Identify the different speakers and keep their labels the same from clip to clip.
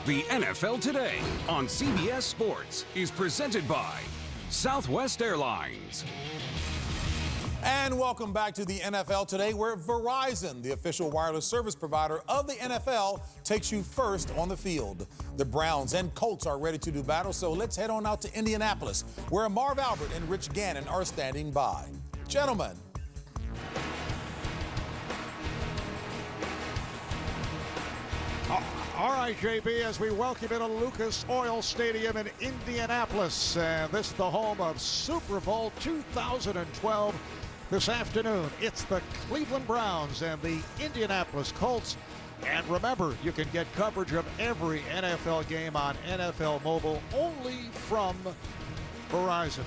Speaker 1: The NFL Today on CBS Sports is presented by Southwest Airlines.
Speaker 2: And welcome back to the NFL Today, where Verizon, the official wireless service provider of the NFL, takes you first on the field. The Browns and Colts are ready to do battle, so let's head on out to Indianapolis, where Marv Albert and Rich Gannon are standing by. Gentlemen.
Speaker 3: All right, JB, as we welcome into Lucas Oil Stadium in Indianapolis. This is the home of Super Bowl 2012. This afternoon, it's the Cleveland Browns and the Indianapolis Colts. And remember, you can get coverage of every NFL game on NFL Mobile only from Verizon.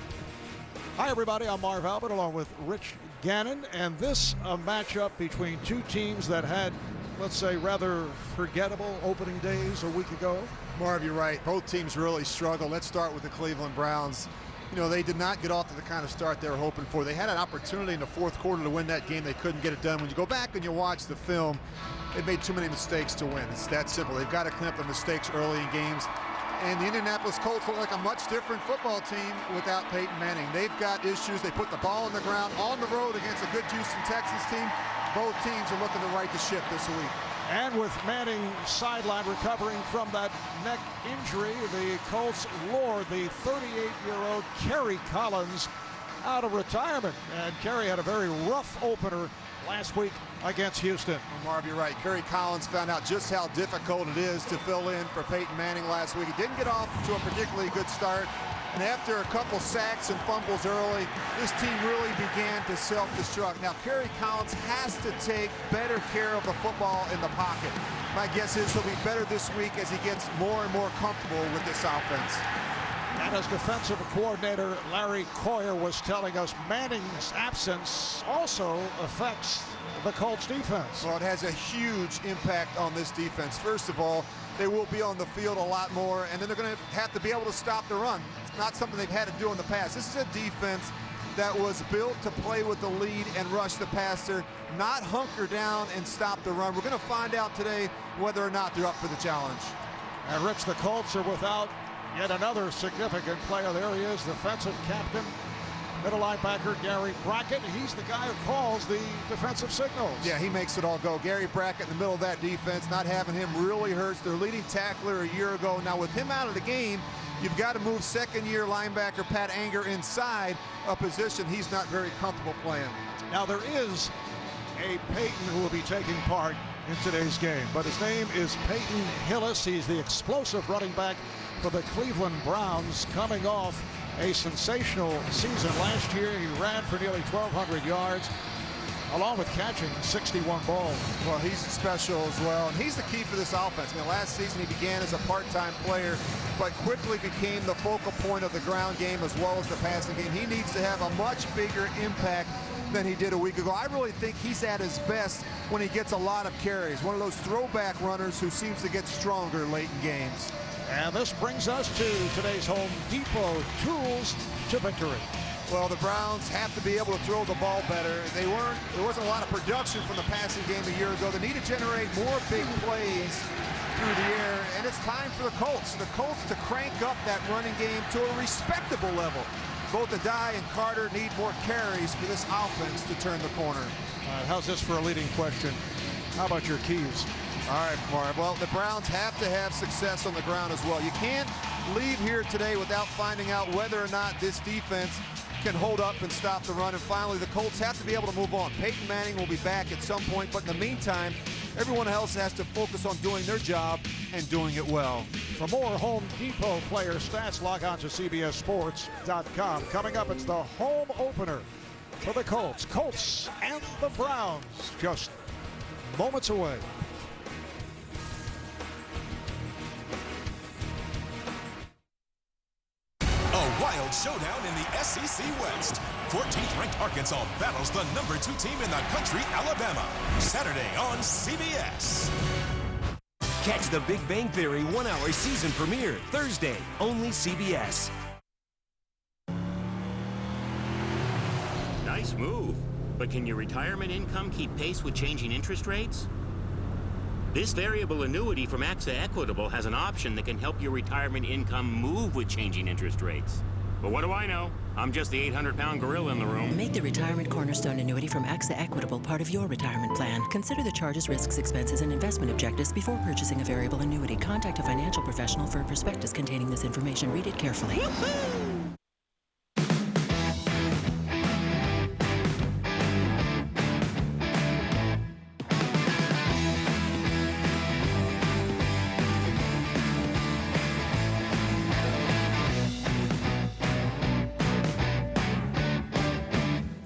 Speaker 3: Hi, everybody. I'm Marv Albert along with Rich Gannon. And this a matchup between two teams that had, let's say, rather forgettable opening days a week ago.
Speaker 4: Marv, you're right. Both teams really struggled. Let's start with the Cleveland Browns. You know, they did not get off to the kind of start they were hoping for. They had an opportunity in the fourth quarter to win that game. They couldn't get it done. When you go back and you watch the film, they made too many mistakes to win. It's that simple. They've got to clean up the mistakes early in games. And the Indianapolis Colts look like a much different football team without Peyton Manning. They've got issues. They put the ball on the ground on the road against a good Houston Texans team. Both teams are looking to right the ship this week.
Speaker 3: And with Manning sideline recovering from that neck injury, the Colts lured the 38-year-old Kerry Collins out of retirement. And Kerry had a very rough opener last week against Houston.
Speaker 4: Well, Marv, you're right. Kerry Collins found out just how difficult it is to fill in for Peyton Manning last week. He didn't get off to a particularly good start. And after a couple sacks and fumbles early, this team really began to self-destruct. Now, Kerry Collins has to take better care of the football in the pocket. My guess is he'll be better this week as he gets more and more comfortable with this offense.
Speaker 3: And as defensive coordinator Larry Coyer was telling us, Manning's absence also affects the Colts defense.
Speaker 4: Well, it has a huge impact on this defense. First of all, they will be on the field a lot more, and then they're going to have to be able to stop the run. It's not something they've had to do in the past. This is a defense that was built to play with the lead and rush the passer, not hunker down and stop the run. We're going to find out today whether or not they're up for the challenge.
Speaker 3: And Rich, the Colts are without yet another significant player. There he is, defensive captain, middle linebacker Gary Brackett. He's the guy who calls the defensive signals.
Speaker 4: Yeah, he makes it all go. Gary Brackett in the middle of that defense, not having him really hurts. Their leading tackler a year ago. Now with him out of the game, you've got to move second-year linebacker Pat Anger inside a position he's not very comfortable playing.
Speaker 3: Now there is a Peyton who will be taking part in today's game, but his name is Peyton Hillis. He's the explosive running back for the Cleveland Browns, coming off a sensational season last year. He ran for nearly 1,200 yards, along with catching 61 balls.
Speaker 4: Well, he's special as well, and he's the key for this offense. I mean, last season he began as a part-time player, but quickly became the focal point of the ground game as well as the passing game. He needs to have a much bigger impact than he did a week ago. I really think he's at his best when he gets a lot of carries. One of those throwback runners who seems to get stronger late in games.
Speaker 3: And this brings us to today's Home Depot tools to victory.
Speaker 4: Well, the Browns have to be able to throw the ball better. There wasn't a lot of production from the passing game a year ago. They need to generate more big plays through the air, and it's time for the Colts to crank up that running game to a respectable level. Both Adai and Carter need more carries for this offense to turn the corner.
Speaker 3: All right, how's this for a leading question? How about your keys?
Speaker 4: All right, Marv. Well, the Browns have to have success on the ground as well. You can't leave here today without finding out whether or not this defense can hold up and stop the run. And finally, the Colts have to be able to move on. Peyton Manning will be back at some point, but in the meantime, everyone else has to focus on doing their job and doing it well.
Speaker 3: For more Home Depot player stats, log on to CBSSports.com. Coming up, it's the home opener for the Colts and the Browns, just moments away.
Speaker 5: Wild showdown in the SEC West. 14th ranked Arkansas battles the number 2 team in the country, Alabama. Saturday on CBS.
Speaker 6: Catch the Big Bang Theory 1-hour season premiere Thursday, only CBS.
Speaker 7: Nice move. But can your retirement income keep pace with changing interest rates? This variable annuity from AXA Equitable has an option that can help your retirement income move with changing interest rates. But what do I know? I'm just the 800-pound gorilla in the room.
Speaker 8: Make the Retirement Cornerstone Annuity from AXA Equitable part of your retirement plan. Consider the charges, risks, expenses, and investment objectives before purchasing a variable annuity. Contact a financial professional for a prospectus containing this information. Read it carefully.
Speaker 7: Woohoo!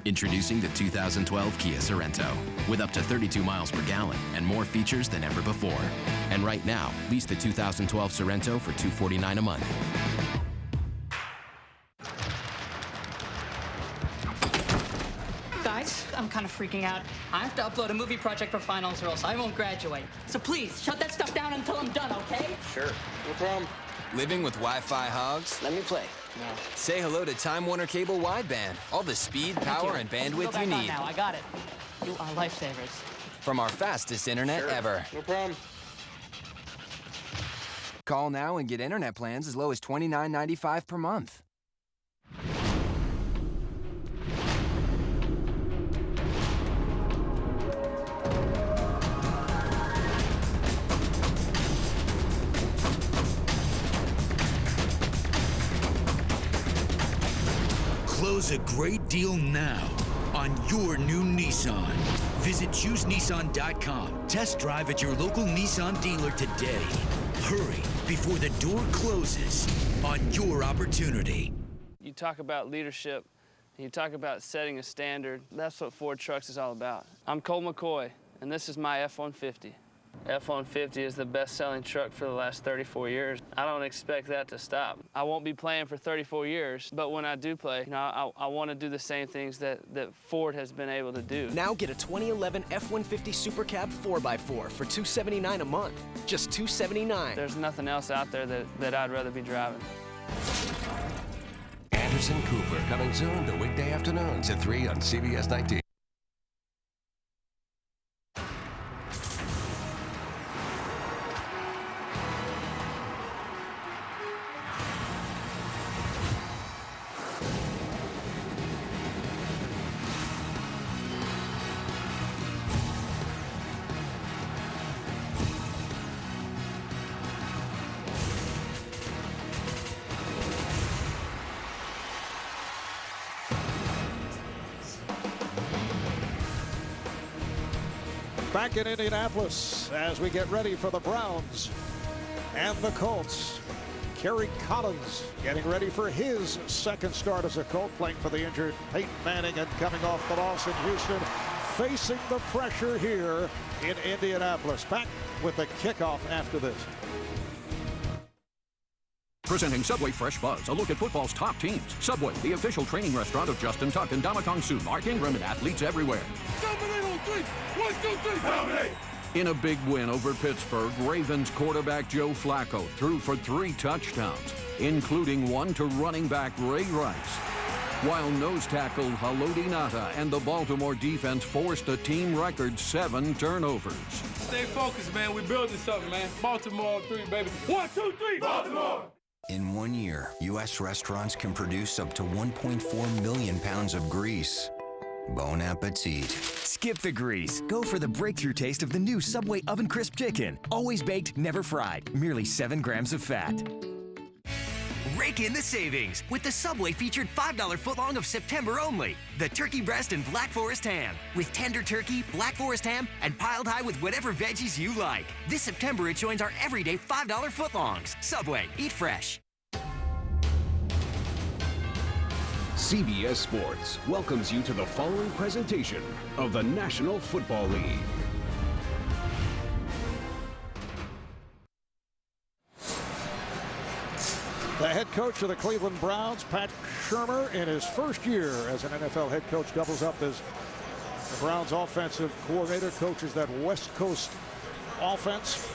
Speaker 9: Introducing the 2012 Kia Sorento, with up to 32 miles per gallon and more features than ever before. And right now, lease the 2012 Sorento for $249 a month.
Speaker 10: Guys, I'm kind of freaking out. I have to upload a movie project for finals or else I won't graduate. So please, shut that stuff down until I'm done, okay?
Speaker 11: Sure, no problem. Living with Wi-Fi hogs?
Speaker 10: Let me play.
Speaker 11: No. Say hello to Time Warner Cable Wideband. All the speed, power, and bandwidth you need.
Speaker 10: Now, I got it. You are lifesavers.
Speaker 11: From our fastest internet ever.
Speaker 12: No problem.
Speaker 11: Call now and get internet plans as low as $29.95 per month.
Speaker 13: Close a great deal now on your new Nissan. Visit ChooseNissan.com. Test drive at your local Nissan dealer today. Hurry before the door closes on your opportunity.
Speaker 12: You talk about leadership, and you talk about setting a standard. That's what Ford Trucks is all about. I'm Cole McCoy, and this is my F-150. F-150 is the best-selling truck for the last 34 years. I don't expect that to stop. I won't be playing for 34 years, but when I do play, I want to do the same things that Ford has been able to do.
Speaker 6: Now get a 2011 F-150 Super Cab 4x4 for $279 a month. Just $279.
Speaker 12: There's nothing else out there that I'd rather be driving.
Speaker 5: Anderson Cooper coming soon to weekday afternoons at 3 on CBS 19.
Speaker 3: Back in Indianapolis as we get ready for the Browns and the Colts. Kerry Collins getting ready for his second start as a Colt, playing for the injured Peyton Manning, and coming off the loss in Houston, facing the pressure here in Indianapolis. Back with the kickoff after this.
Speaker 14: Presenting Subway Fresh Buzz, a look at football's top teams. Subway, the official training restaurant of Justin Tuck and Damakong Su, Mark Ingram, and athletes everywhere.
Speaker 15: Dominate on three. 1, 2, 3. Dominate.
Speaker 14: In a big win over Pittsburgh, Ravens quarterback Joe Flacco threw for 3 touchdowns, including one to running back Ray Rice. While nose tackle Haloti Ngata and the Baltimore defense forced a team record 7 turnovers.
Speaker 15: Stay focused, man. We're building something, man. Baltimore 3, baby. 1, 2, 3. Baltimore.
Speaker 16: In 1 year, U.S. restaurants can produce up to 1.4 million pounds of grease. Bon appetit.
Speaker 6: Skip the grease. Go for the breakthrough taste of the new Subway Oven Crisp Chicken. Always baked, never fried. Merely 7 grams of fat.
Speaker 17: Rake in the savings with the Subway featured $5 footlong of September only. The turkey breast and Black Forest ham. With tender turkey, Black Forest ham, and piled high with whatever veggies you like. This September, it joins our everyday $5 footlongs. Subway, eat fresh.
Speaker 1: CBS Sports welcomes you to the following presentation of the National Football League.
Speaker 3: The head coach of the Cleveland Browns, Pat Shurmur, in his first year as an NFL head coach, doubles up as the Browns offensive coordinator, coaches that West Coast offense.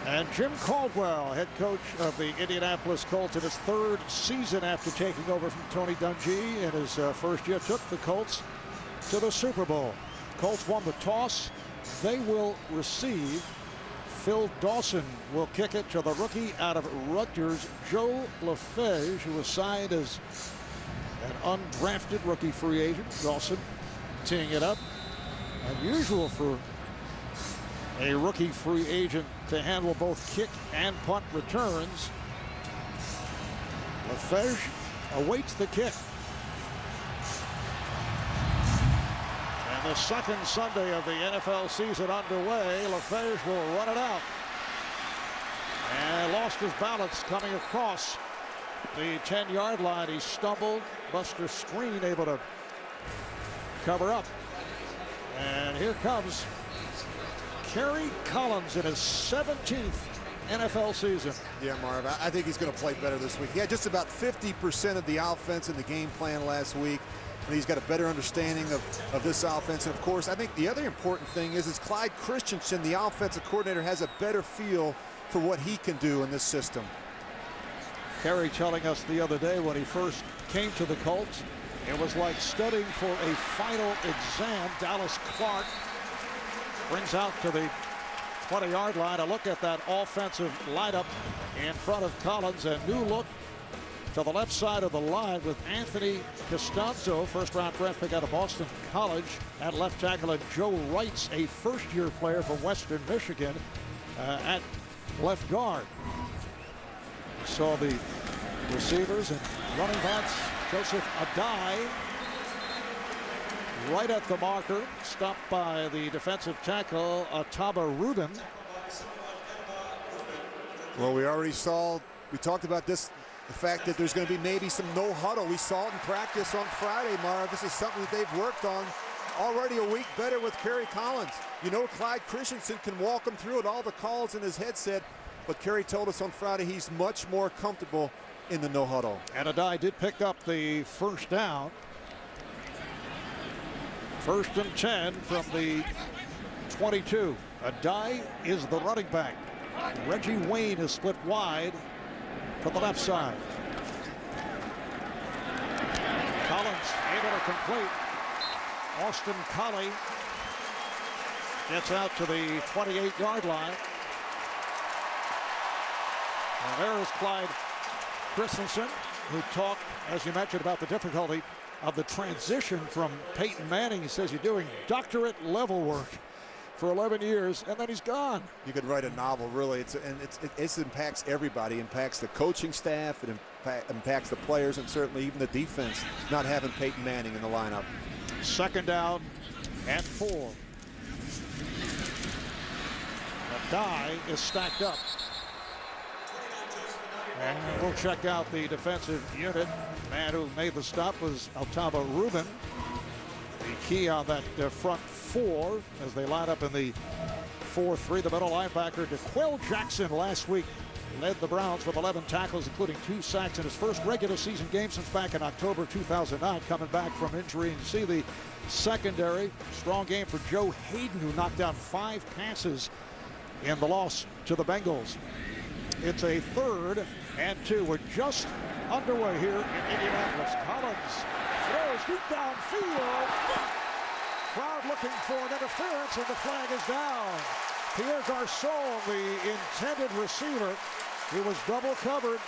Speaker 3: And Jim Caldwell, head coach of the Indianapolis Colts, in his 3rd season after taking over from Tony Dungy in his first year, took the Colts to the Super Bowl. Colts won the toss, they will receive. Phil Dawson will kick it to the rookie out of Rutgers, Joe LaFage, who was signed as an undrafted rookie free agent. Dawson teeing it up. Unusual for a rookie free agent to handle both kick and punt returns. LaFage awaits the kick. And the second Sunday of the NFL season underway. LaFage will run it out. And lost his balance coming across the 10-yard line. He stumbled. Buster Screen able to cover up. And here comes Kerry Collins in his 17th NFL season.
Speaker 4: Yeah, Marv, I think he's going to play better this week. He had just about 50% of the offense in the game plan last week. And he's got a better understanding of this offense. And, of course, I think the other important thing is Clyde Christensen, the offensive coordinator, has a better feel for what he can do in this system.
Speaker 3: Kerry telling us the other day when he first came to the Colts, it was like studying for a final exam. Dallas Clark brings out to the 20-yard line. A look at that offensive lineup in front of Collins. A new look to the left side of the line with Anthony Costanzo, first-round draft pick out of Boston College, at left tackle, and Joe Wrights, a first-year player from Western Michigan, at left guard. Saw the receivers and running backs. Joseph Adai right at the marker, stopped by the defensive tackle Ataba Rubin.
Speaker 4: Well, we talked about this, the fact that there's going to be maybe some no huddle. We saw it in practice on Friday, Marv. This is something that they've worked on already a week better with Kerry Collins. You know, Clyde Christensen can walk him through it, all the calls in his headset, but Kerry told us on Friday he's much more comfortable in the no huddle.
Speaker 3: And Adai did pick up the first down. 1st and 10 from the 22. Adai is the running back. Reggie Wayne is split wide to the left side. Collins able to complete. Austin Collie gets out to the 28-yard line. And there is Clyde Christensen, who talked, as you mentioned, about the difficulty of the transition from Peyton Manning. He says you're doing doctorate level work for 11 years, and then he's gone.
Speaker 4: You could write a novel, really. It impacts everybody. It impacts the coaching staff. It impacts the players, and certainly even the defense, not having Peyton Manning in the lineup.
Speaker 3: 2nd down and 4. The die is stacked up. And we'll check out the defensive unit. The man who made the stop was Altaba Rubin. The key on that front 4 as they line up in the 4-3. The middle linebacker, DeQuell Jackson, last week led the Browns with 11 tackles, including 2 sacks in his first regular season game since back in October 2009, coming back from injury. And you see the secondary. Strong game for Joe Hayden, who knocked down 5 passes in the loss to the Bengals. It's a 3rd and 2. We're just underway here in Indianapolis. Collins throws deep downfield. Crowd looking for an interference, and the flag is down. Pierre Garçon, the intended receiver, he was double covered.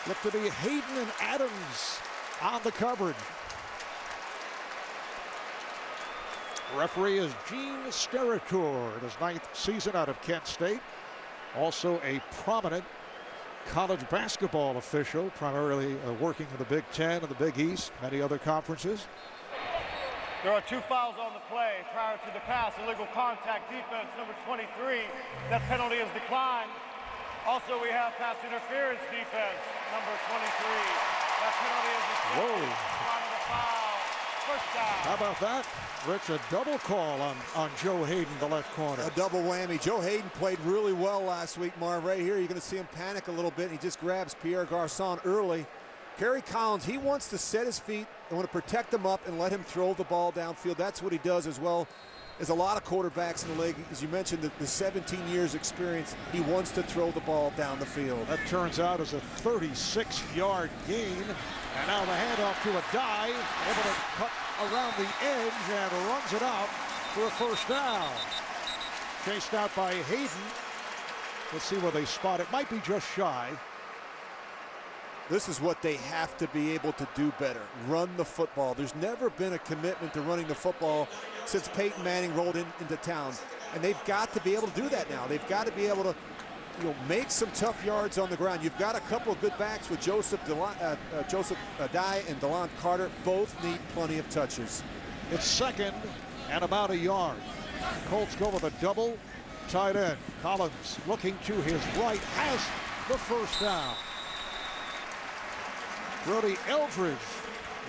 Speaker 3: Looked to be Hayden and Adams on the coverage. Referee is Gene Steratore in his 9th season out of Kent State. Also a prominent college basketball official, primarily working in the Big Ten and the Big East, many other conferences.
Speaker 18: There are 2 fouls on the play prior to the pass. Illegal contact, defense number 23. That penalty is declined. Also, we have pass interference, defense number 23. That penalty is declined. Whoa. First down.
Speaker 3: How about that, Rich? A double call on Joe Hayden, the left corner.
Speaker 4: A double whammy. Joe Hayden played really well last week, Marv. Right here, you're going to see him panic a little bit. He just grabs Pierre Garçon early. Kerry Collins, he wants to set his feet and want to protect him up and let him throw the ball downfield. That's what he does as well as a lot of quarterbacks in the league. As you mentioned, the 17 years experience, he wants to throw the ball down the field.
Speaker 3: That turns out as a 36-yard gain. And now the handoff to Adai, able to cut around the edge and runs it out for a first down. Chased out by Hayden. Let's see where they spot it. Might be just shy.
Speaker 4: This is what they have to be able to do better. Run the football. There's never been a commitment to running the football since Peyton Manning rolled into town. And they've got to be able to do that now. They've got to be able to make some tough yards on the ground. You've got a couple of good backs with Joseph Dye and DeLon Carter. Both need plenty of touches.
Speaker 3: It's second and about a yard. Colts go with a double tight end. Collins looking to his right, has the first down. Brody Eldridge,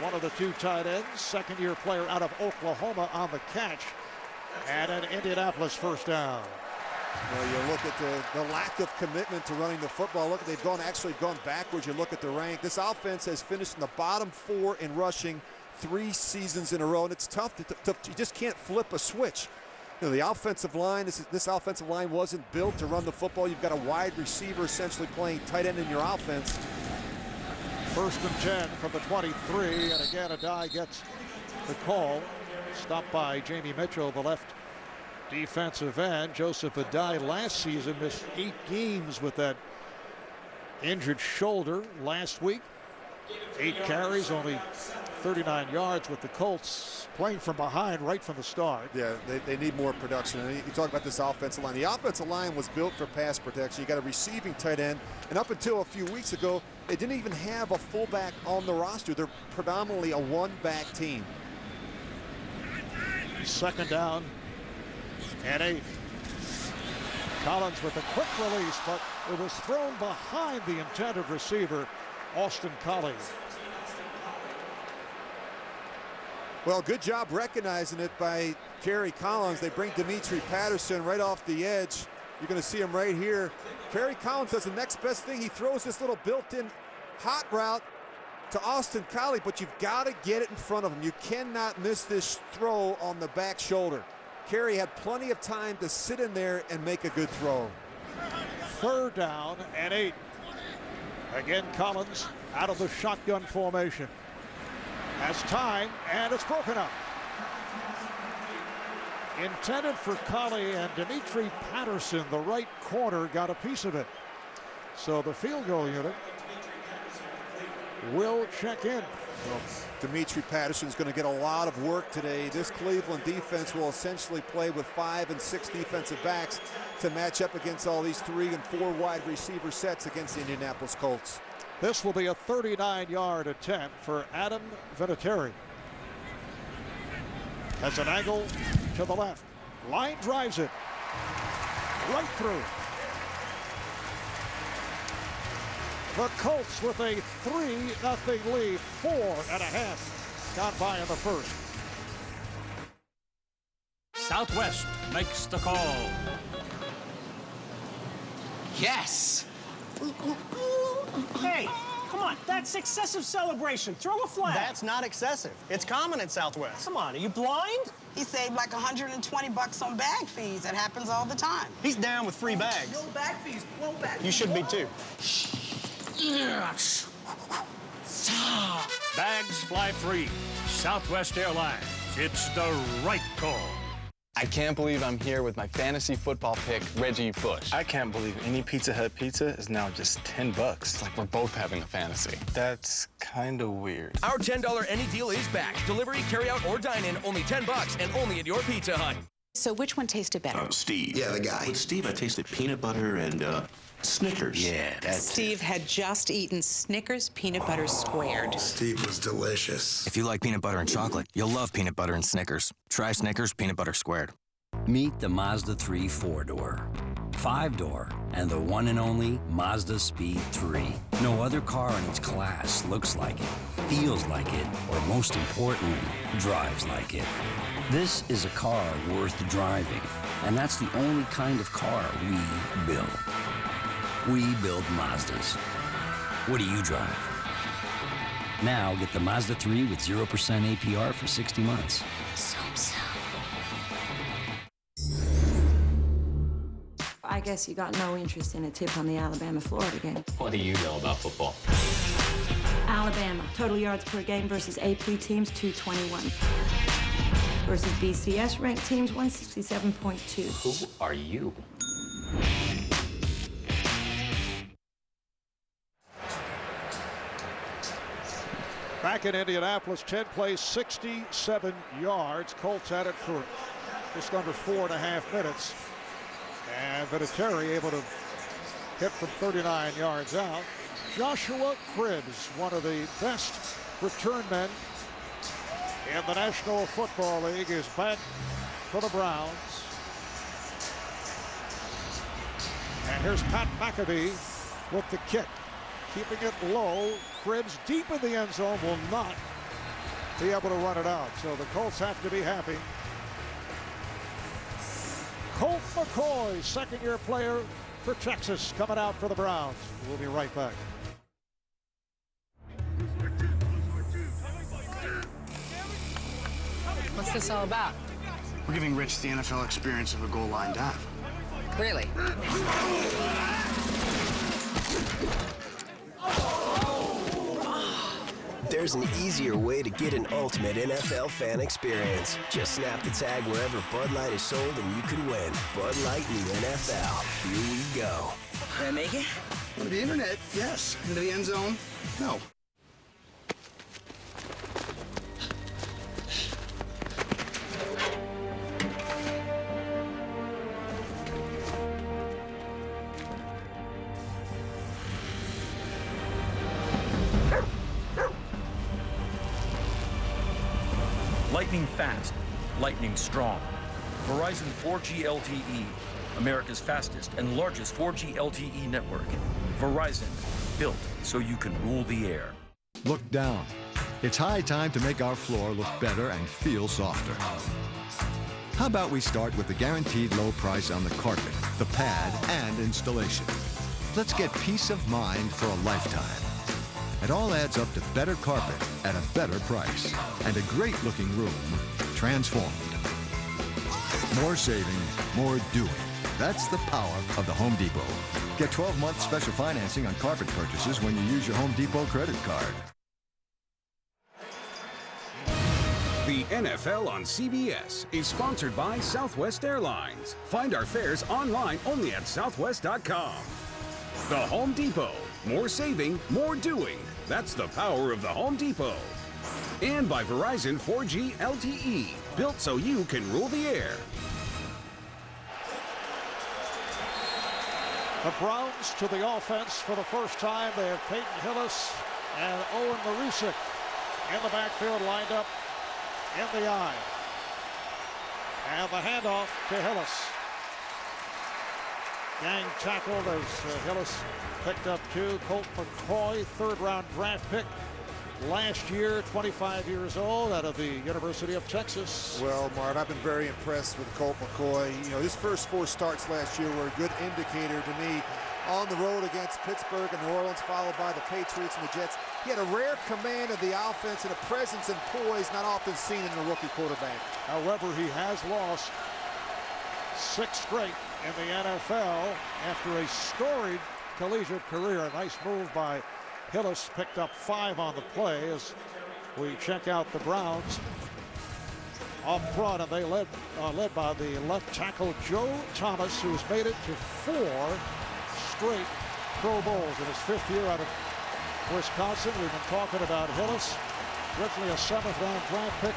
Speaker 3: one of the two tight ends, second-year player out of Oklahoma on the catch, and an Indianapolis first down.
Speaker 4: Well, you look at the lack of commitment to running the football. Look, they've actually gone backwards. You look at the rank. This offense has finished in the bottom 4 in rushing 3 seasons in a row, and it's tough. You just can't flip a switch. The offensive line, this offensive line wasn't built to run the football. You've got a wide receiver essentially playing tight end in your offense.
Speaker 3: First and 10 from the 23, and again Adai gets the call. Stopped by Jamie Mitchell, the left defensive end. Joseph Adai last season missed 8 games with that injured shoulder last week. 8 carries, only 39 yards with the Colts, playing from behind right from the start.
Speaker 4: Yeah, they need more production. And you talk about this offensive line. The offensive line was built for pass protection. You got a receiving tight end, and up until a few weeks ago, they didn't even have a fullback on the roster. They're predominantly a one-back team.
Speaker 3: Second down and 8. Collins with a quick release, but it was thrown behind the intended receiver, Austin Collie.
Speaker 4: Well, good job recognizing it by Kerry Collins. They bring Dimitri Patterson right off the edge. You're going to see him right here. Kerry Collins does the next best thing. He throws this little built-in hot route to Austin Collie, but you've got to get it in front of him. You cannot miss this throw on the back shoulder. Kerry had plenty of time to sit in there and make a good throw.
Speaker 3: Third down and 8. Again, Collins out of the shotgun formation. Has time, and it's broken up. Intended for Collie, and Dimitri Patterson, the right corner, got a piece of it. So the field goal unit will check in.
Speaker 4: Well, Dimitri Patterson's going to get a lot of work today. This Cleveland defense will essentially play with 5 and 6 defensive backs to match up against all these 3 and 4 wide receiver sets against the Indianapolis Colts.
Speaker 3: This will be a 39-yard attempt for Adam Vinatieri. Has an angle to the left. Line drives it right through. The Colts with a 3-0 lead, 4.5 gone by in the first.
Speaker 1: Southwest makes the call.
Speaker 19: Yes!
Speaker 20: Hey, come on, that's excessive celebration. Throw a flag.
Speaker 19: That's not excessive. It's common at Southwest.
Speaker 20: Come on, are you blind?
Speaker 21: He saved like $120 on bag fees. That happens all the time.
Speaker 19: He's down with free bags.
Speaker 21: No bag fees, no bag fees.
Speaker 19: You should be too.
Speaker 1: Yes. Bags fly free. Southwest Airlines. It's the right call.
Speaker 11: I can't believe I'm here with my fantasy football pick, Reggie Bush.
Speaker 22: I can't believe any Pizza Hut pizza is now just $10.
Speaker 11: It's like we're both having a fantasy.
Speaker 22: That's kind of weird.
Speaker 6: Our $10 any deal is back. Delivery, carry out, or dine in, only $10 and only at your Pizza Hut.
Speaker 23: So which one tasted better?
Speaker 24: Steve.
Speaker 23: Yeah, the guy.
Speaker 24: With Steve, I tasted peanut butter and Snickers.
Speaker 23: Yeah, that's Steve had just eaten Snickers peanut butter squared.
Speaker 24: Steve was delicious.
Speaker 6: If you like peanut butter and chocolate, you'll love peanut butter and Snickers. Try Snickers peanut butter squared.
Speaker 25: Meet the Mazda 3 4-door, 5-door, and the one and only Mazda Speed 3. No other car in its class looks like it, feels like it, or most importantly, drives like it. This is a car worth driving, and that's the only kind of car we build. We build Mazdas. What do you drive? Now get the Mazda 3 with 0% APR for 60 months.
Speaker 26: I guess you got no interest in a tip on the Alabama-Florida game.
Speaker 27: What do you know about football?
Speaker 26: Alabama, total yards per game versus AP teams, 221. versus BCS ranked teams 167.2.
Speaker 2: Who are you?
Speaker 3: Back in Indianapolis, 10 plays, 67 yards. Colts had it for just under 4.5 minutes. And Vinatieri able to hit from 39 yards out. Joshua Cribbs, one of the best return men in the National Football League, is back for the Browns. And here's Pat McAfee with the kick. Keeping it low. Cribbs deep in the end zone will not be able to run it out. So the Colts have to be happy. Colt McCoy, second-year player for Texas, coming out for the Browns. We'll be right back.
Speaker 7: What's this all about?
Speaker 8: We're giving Rich the NFL experience of a goal line dive.
Speaker 7: Really?
Speaker 9: There's an easier way to get an ultimate NFL fan experience. Just snap the tag wherever Bud Light is sold and you could win. Bud Light in the NFL. Here we go.
Speaker 8: Did I make it? On the internet, yes. Into the end zone, no.
Speaker 10: Lightning fast, lightning strong. Verizon 4G LTE, America's fastest and largest 4G LTE network. Verizon, built so you can rule the air.
Speaker 13: Look down. It's high time to make our floor look better and feel softer. How about we start with the guaranteed low price on the carpet, the pad, and installation. Let's get peace of mind for a lifetime. It all adds up to better carpet at a better price and a great looking room transformed. More saving, more doing. That's the power of the Home Depot. Get 12-month special financing on carpet purchases when you use your Home Depot credit card.
Speaker 1: The NFL on CBS is sponsored by Southwest Airlines. Find our fares online only at southwest.com. The Home Depot. More saving, more doing. That's the power of the Home Depot. And by Verizon 4G LTE. Built so you can rule the air.
Speaker 3: The Browns to the offense for the first time. They have Peyton Hillis and Owen Marusik in the backfield, lined up in the eye. And the handoff to Hillis. Gang tackled as Hillis picked up 2. Colt McCoy, third-round draft pick last year, 25 years old, out of the University of Texas.
Speaker 4: Well, Mart, I've been very impressed with Colt McCoy. You know, his first 4 starts last year were a good indicator to me. On the road against Pittsburgh and New Orleans, followed by the Patriots and the Jets. He had a rare command of the offense and a presence and poise not often seen in a rookie quarterback.
Speaker 3: However, he has lost 6 straight in the NFL after a storied collegiate career. A nice move by Hillis, picked up 5 on the play as we check out the Browns up front, and they led by the left tackle Joe Thomas, who's made it to 4 straight Pro Bowls in his 5th year out of Wisconsin. We've been talking about Hillis, originally a 7th-round draft pick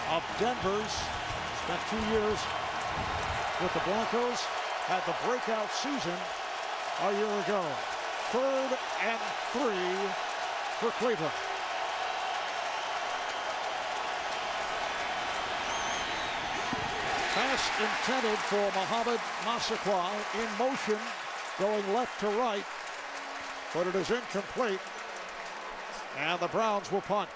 Speaker 3: of Denver's. Spent 2 years with the Broncos, had the breakout season a year ago. 3rd and 3 for Cleveland. Pass intended for Mohamed Massaquoi, in motion, going left to right, but it is incomplete, and the Browns will punt.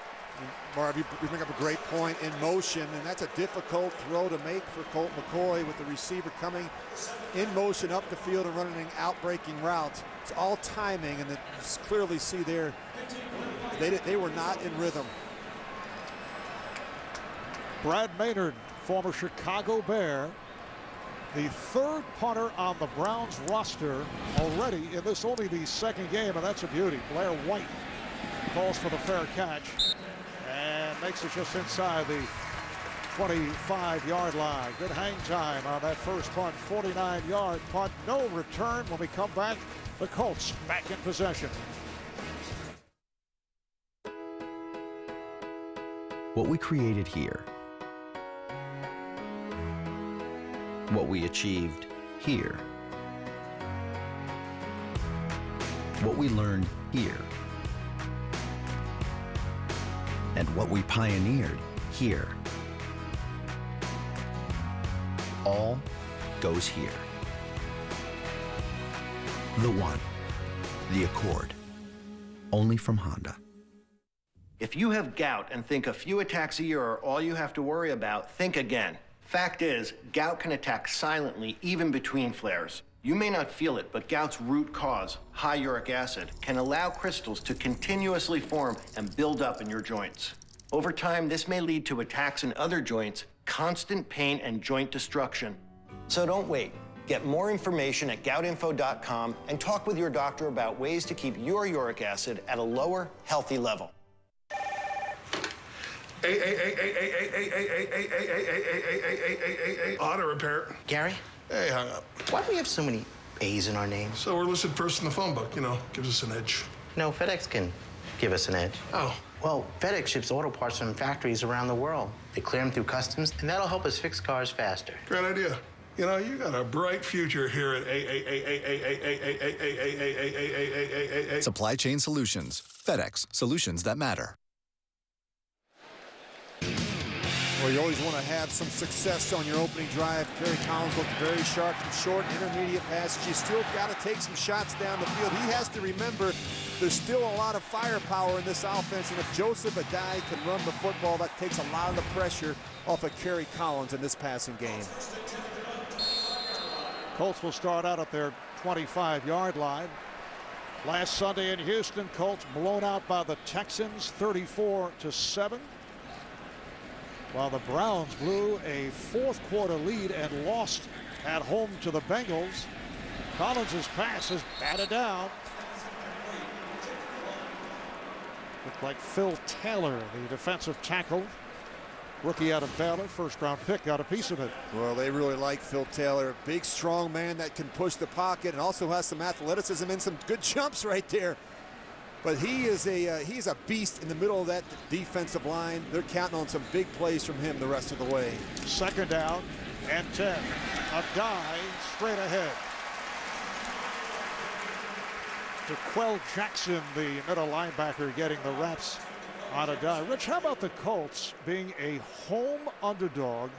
Speaker 4: Marv, you bring up a great point, in motion, and that's a difficult throw to make for Colt McCoy with the receiver coming in motion up the field and running an out-breaking route. It's all timing, and you clearly see there they were not in rhythm.
Speaker 3: Brad Maynard, former Chicago Bear, the 3rd punter on the Browns roster already in this only the 2nd game, and that's a beauty. Blair White calls for the fair catch and makes it just inside the 25-yard line. Good hang time on that first punt. 49-yard punt. No return. When we come back, the Colts back in possession.
Speaker 2: What we created here, what we achieved here, what we learned here, and what we pioneered here, all goes here. The One, the Accord, only from Honda.
Speaker 5: If you have gout and think a few attacks a year are all you have to worry about, think again. Fact is, gout can attack silently even between flares. You may not feel it, but gout's root cause, high uric acid, can allow crystals to continuously form and build up in your joints. Over time, this may lead to attacks in other joints, constant pain, and joint destruction. So don't wait. Get more information at goutinfo.com and talk with your doctor about ways to keep your uric acid at a lower, healthy level.
Speaker 12: Auto repair.
Speaker 8: Gary?
Speaker 12: Hey, hung up.
Speaker 8: Why do we have so many A's in our names?
Speaker 12: So we're listed first in the phone book, you know, gives us an edge.
Speaker 8: No, FedEx can give us an edge.
Speaker 12: Oh.
Speaker 8: Well, FedEx ships auto parts from factories around the world. They clear them through customs, and that'll help us fix cars faster.
Speaker 12: Great idea. You know, you got a bright future here at
Speaker 14: Supply Chain Solutions. FedEx. Solutions that matter.
Speaker 4: Well, you always want to have some success on your opening drive. Kerry Collins looked very sharp from short, intermediate passes. You still got to take some shots down the field. He has to remember there's still a lot of firepower in this offense, and if Joseph Adai can run the football, that takes a lot of the pressure off of Kerry Collins in this passing game.
Speaker 3: Colts will start out at their 25-yard line. Last Sunday in Houston, Colts blown out by the Texans 34-7. While the Browns blew a fourth-quarter lead and lost at home to the Bengals. Collins' pass is batted down. Looked like Phil Taylor, the defensive tackle, rookie out of Baylor, first-round pick, got a piece of it.
Speaker 4: Well, they really like Phil Taylor. Big, strong man that can push the pocket and also has some athleticism and some good jumps right there. But he's a beast in the middle of that defensive line. They're counting on some big plays from him the rest of the way.
Speaker 3: Second down and 10. Adai straight ahead. To Quell Jackson, the middle linebacker, getting the reps on Adai. Rich, how about the Colts being a home underdog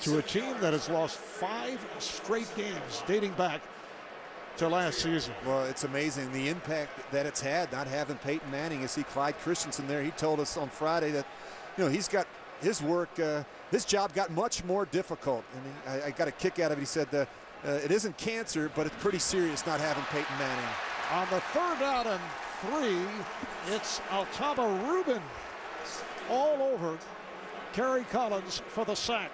Speaker 3: to a team that has lost 5 straight games dating back to last season?
Speaker 4: Well, it's amazing the impact that it's had not having Peyton Manning. You see Clyde Christensen there. He told us on Friday that, you know, he's got his work, his job got much more difficult. And I got a kick out of it. He said it isn't cancer, but it's pretty serious not having Peyton Manning.
Speaker 3: On the third down and 3, it's Altaba Rubin all over Kerry Collins for the sack.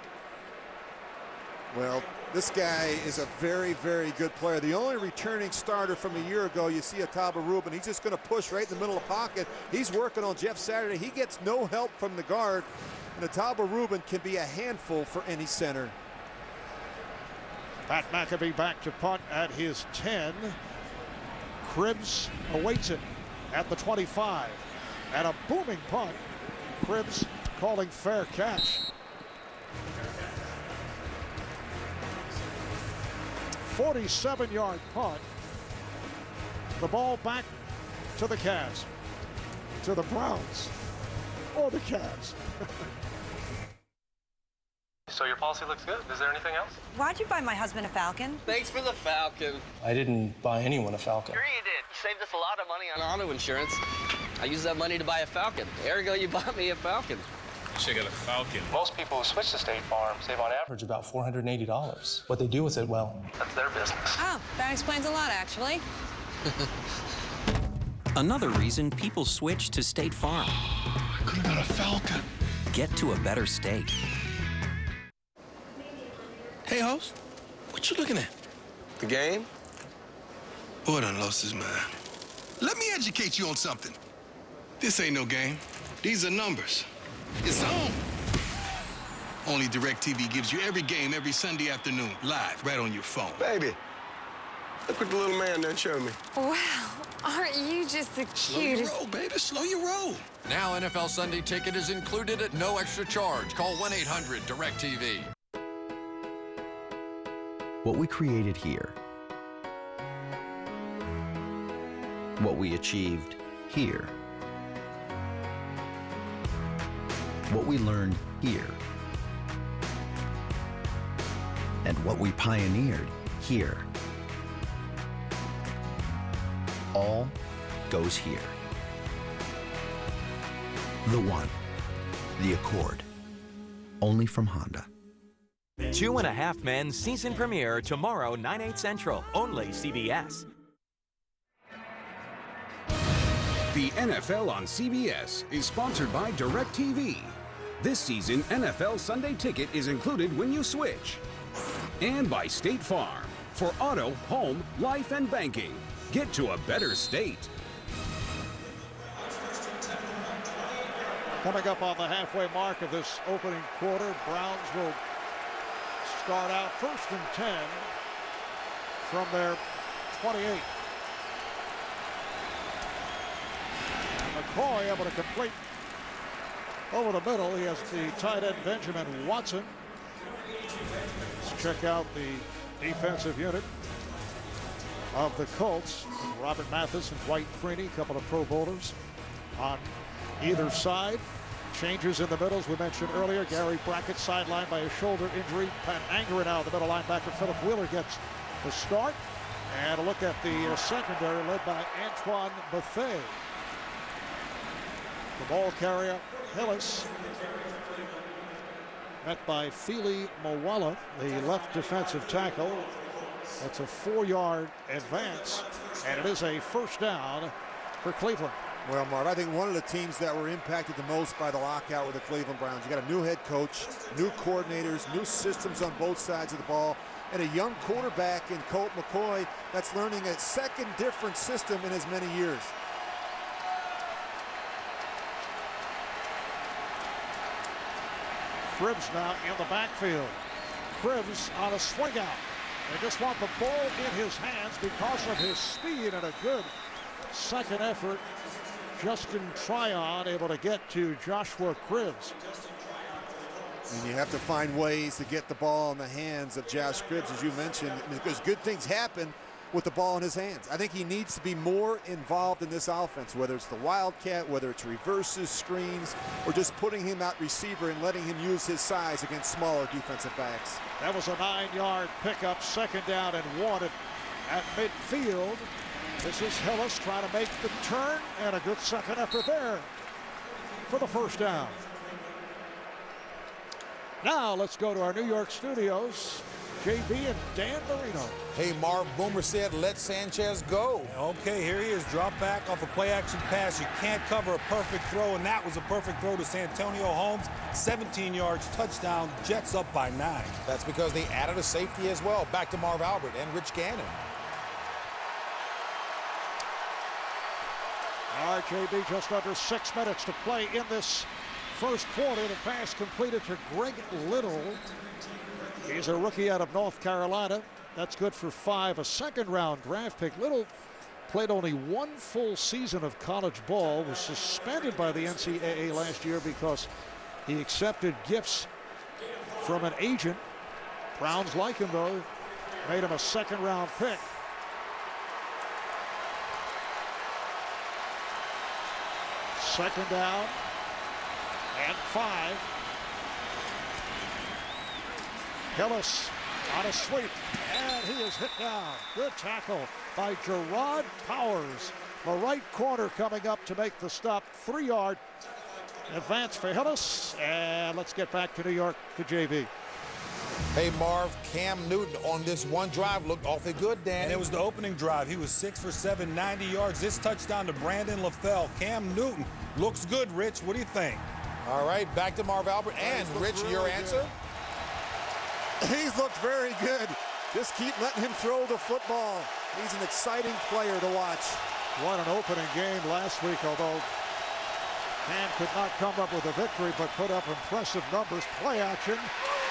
Speaker 4: Well, this guy is a very, very good player. The only returning starter from a year ago, you see Altaba Rubin. He's just going to push right in the middle of the pocket. He's working on Jeff Saturday. He gets no help from the guard. And Altaba Rubin can be a handful for any center.
Speaker 3: Pat McAfee back to punt at his 10. Cribbs awaits it at the 25. And a booming punt. Cribbs calling fair catch. 47-yard punt. The ball back to the Cavs. To the Browns. Or the Cavs.
Speaker 15: So your policy looks good. Is there anything else?
Speaker 16: Why'd you buy my husband a Falcon?
Speaker 15: Thanks for the Falcon. I didn't buy anyone a Falcon.
Speaker 27: Sure you did. You saved us a lot of money on auto insurance. I used that money to buy a Falcon. Ergo, you bought me a Falcon.
Speaker 15: Should get a Falcon. Most people who switch to State Farm save on average about $480. What they do with it, well, that's their business.
Speaker 16: Oh, that explains a lot, actually.
Speaker 28: Another reason people switch to State Farm.
Speaker 15: I could have got a Falcon.
Speaker 28: Get to a better state.
Speaker 12: Hey, host, what you looking at?
Speaker 27: The game?
Speaker 12: Boy done lost his mind. Let me educate you on something. This ain't no game. These are numbers. It's on. Only DirecTV gives you every game every Sunday afternoon, live, right on your phone.
Speaker 24: Baby, look what the little man done showed me.
Speaker 11: Wow, aren't you just the cutest?
Speaker 12: Slow your roll, baby, slow your roll.
Speaker 17: Now NFL Sunday Ticket is included at no extra charge. Call 1-800-DirecTV.
Speaker 2: What we created here. What we achieved here. What we learned here. And what we pioneered here. All goes here. The One. The Accord. Only from Honda.
Speaker 28: 2.5 Men season premiere tomorrow, 9/8 Central, only CBS.
Speaker 1: The NFL on CBS is sponsored by DirecTV. This season, NFL Sunday Ticket is included when you switch. And by State Farm. For auto, home, life, and banking. Get to a better state.
Speaker 3: Coming up on the halfway mark of this opening quarter, Browns will start out 1st and 10 from their 28. McCoy able to complete over the middle. He has the tight end Benjamin Watson. Let's check out the defensive unit of the Colts. Robert Mathis and Dwight Freeney, a couple of Pro Bowlers on either side. Changes in the middle, as we mentioned earlier. Gary Brackett sidelined by a shoulder injury. Pat Angera now, the middle linebacker. Philip Wheeler gets the start. And a look at the secondary led by Antoine Bethea. The ball carrier, Hillis, met by Fili Moala, the left defensive tackle. That's a 4-yard advance, and it is a first down for Cleveland.
Speaker 4: Well, Marv, I think one of the teams that were impacted the most by the lockout were the Cleveland Browns. You got a new head coach, new coordinators, new systems on both sides of the ball, and a young quarterback in Colt McCoy that's learning a second different system in as many years.
Speaker 3: Cribbs now in the backfield. Cribbs on a swing out. They just want the ball in his hands because of his speed, and a good second effort. Justin Tryon able to get to Joshua Cribbs.
Speaker 4: And you have to find ways to get the ball in the hands of Josh Cribbs, as you mentioned, because good things happen with the ball in his hands. I think he needs to be more involved in this offense, whether it's the Wildcat, whether it's reverses, screens, or just putting him out receiver and letting him use his size against smaller defensive backs.
Speaker 3: That was a 9-yard pickup, 2nd down and 1 at midfield. This is Hillis trying to make the turn, and a good second effort there for the first down. Now let's go to our New York studios. JB and Dan Marino.
Speaker 18: Hey, Marv, Boomer said, let Sanchez go.
Speaker 19: Okay, here he is. Drop back off a play-action pass. You can't cover a perfect throw, and that was a perfect throw to Santonio Holmes. 17 yards, touchdown, Jets up by 9.
Speaker 18: That's because they added a safety as well. Back to Marv Albert and Rich Gannon.
Speaker 3: All right, JB, just under 6 minutes to play in this first quarter. The pass completed to Greg Little. He's a rookie out of North Carolina. That's good for 5, a second-round draft pick. Little played only 1 full season of college ball, was suspended by the NCAA last year because he accepted gifts from an agent. Browns like him, though, made him a second-round pick. Second down and 5. Hillis on a sweep, and he is hit down. Good tackle by Gerard Powers. The right corner coming up to make the stop. 3-yard advance for Hillis. And let's get back to New York to JB.
Speaker 18: Hey, Marv, Cam Newton on this one drive looked awfully good, Dan.
Speaker 19: And it was the opening drive. He was 6 for 7, 90 yards. This touchdown to Brandon LaFell. Cam Newton looks good, Rich. What do you think?
Speaker 18: All right, back to Marv Albert. And, Rich, really your answer?
Speaker 4: He's looked very good. Just keep letting him throw the football. He's an exciting player to watch.
Speaker 3: What an opening game last week, although And could not come up with a victory, but put up impressive numbers. Play action.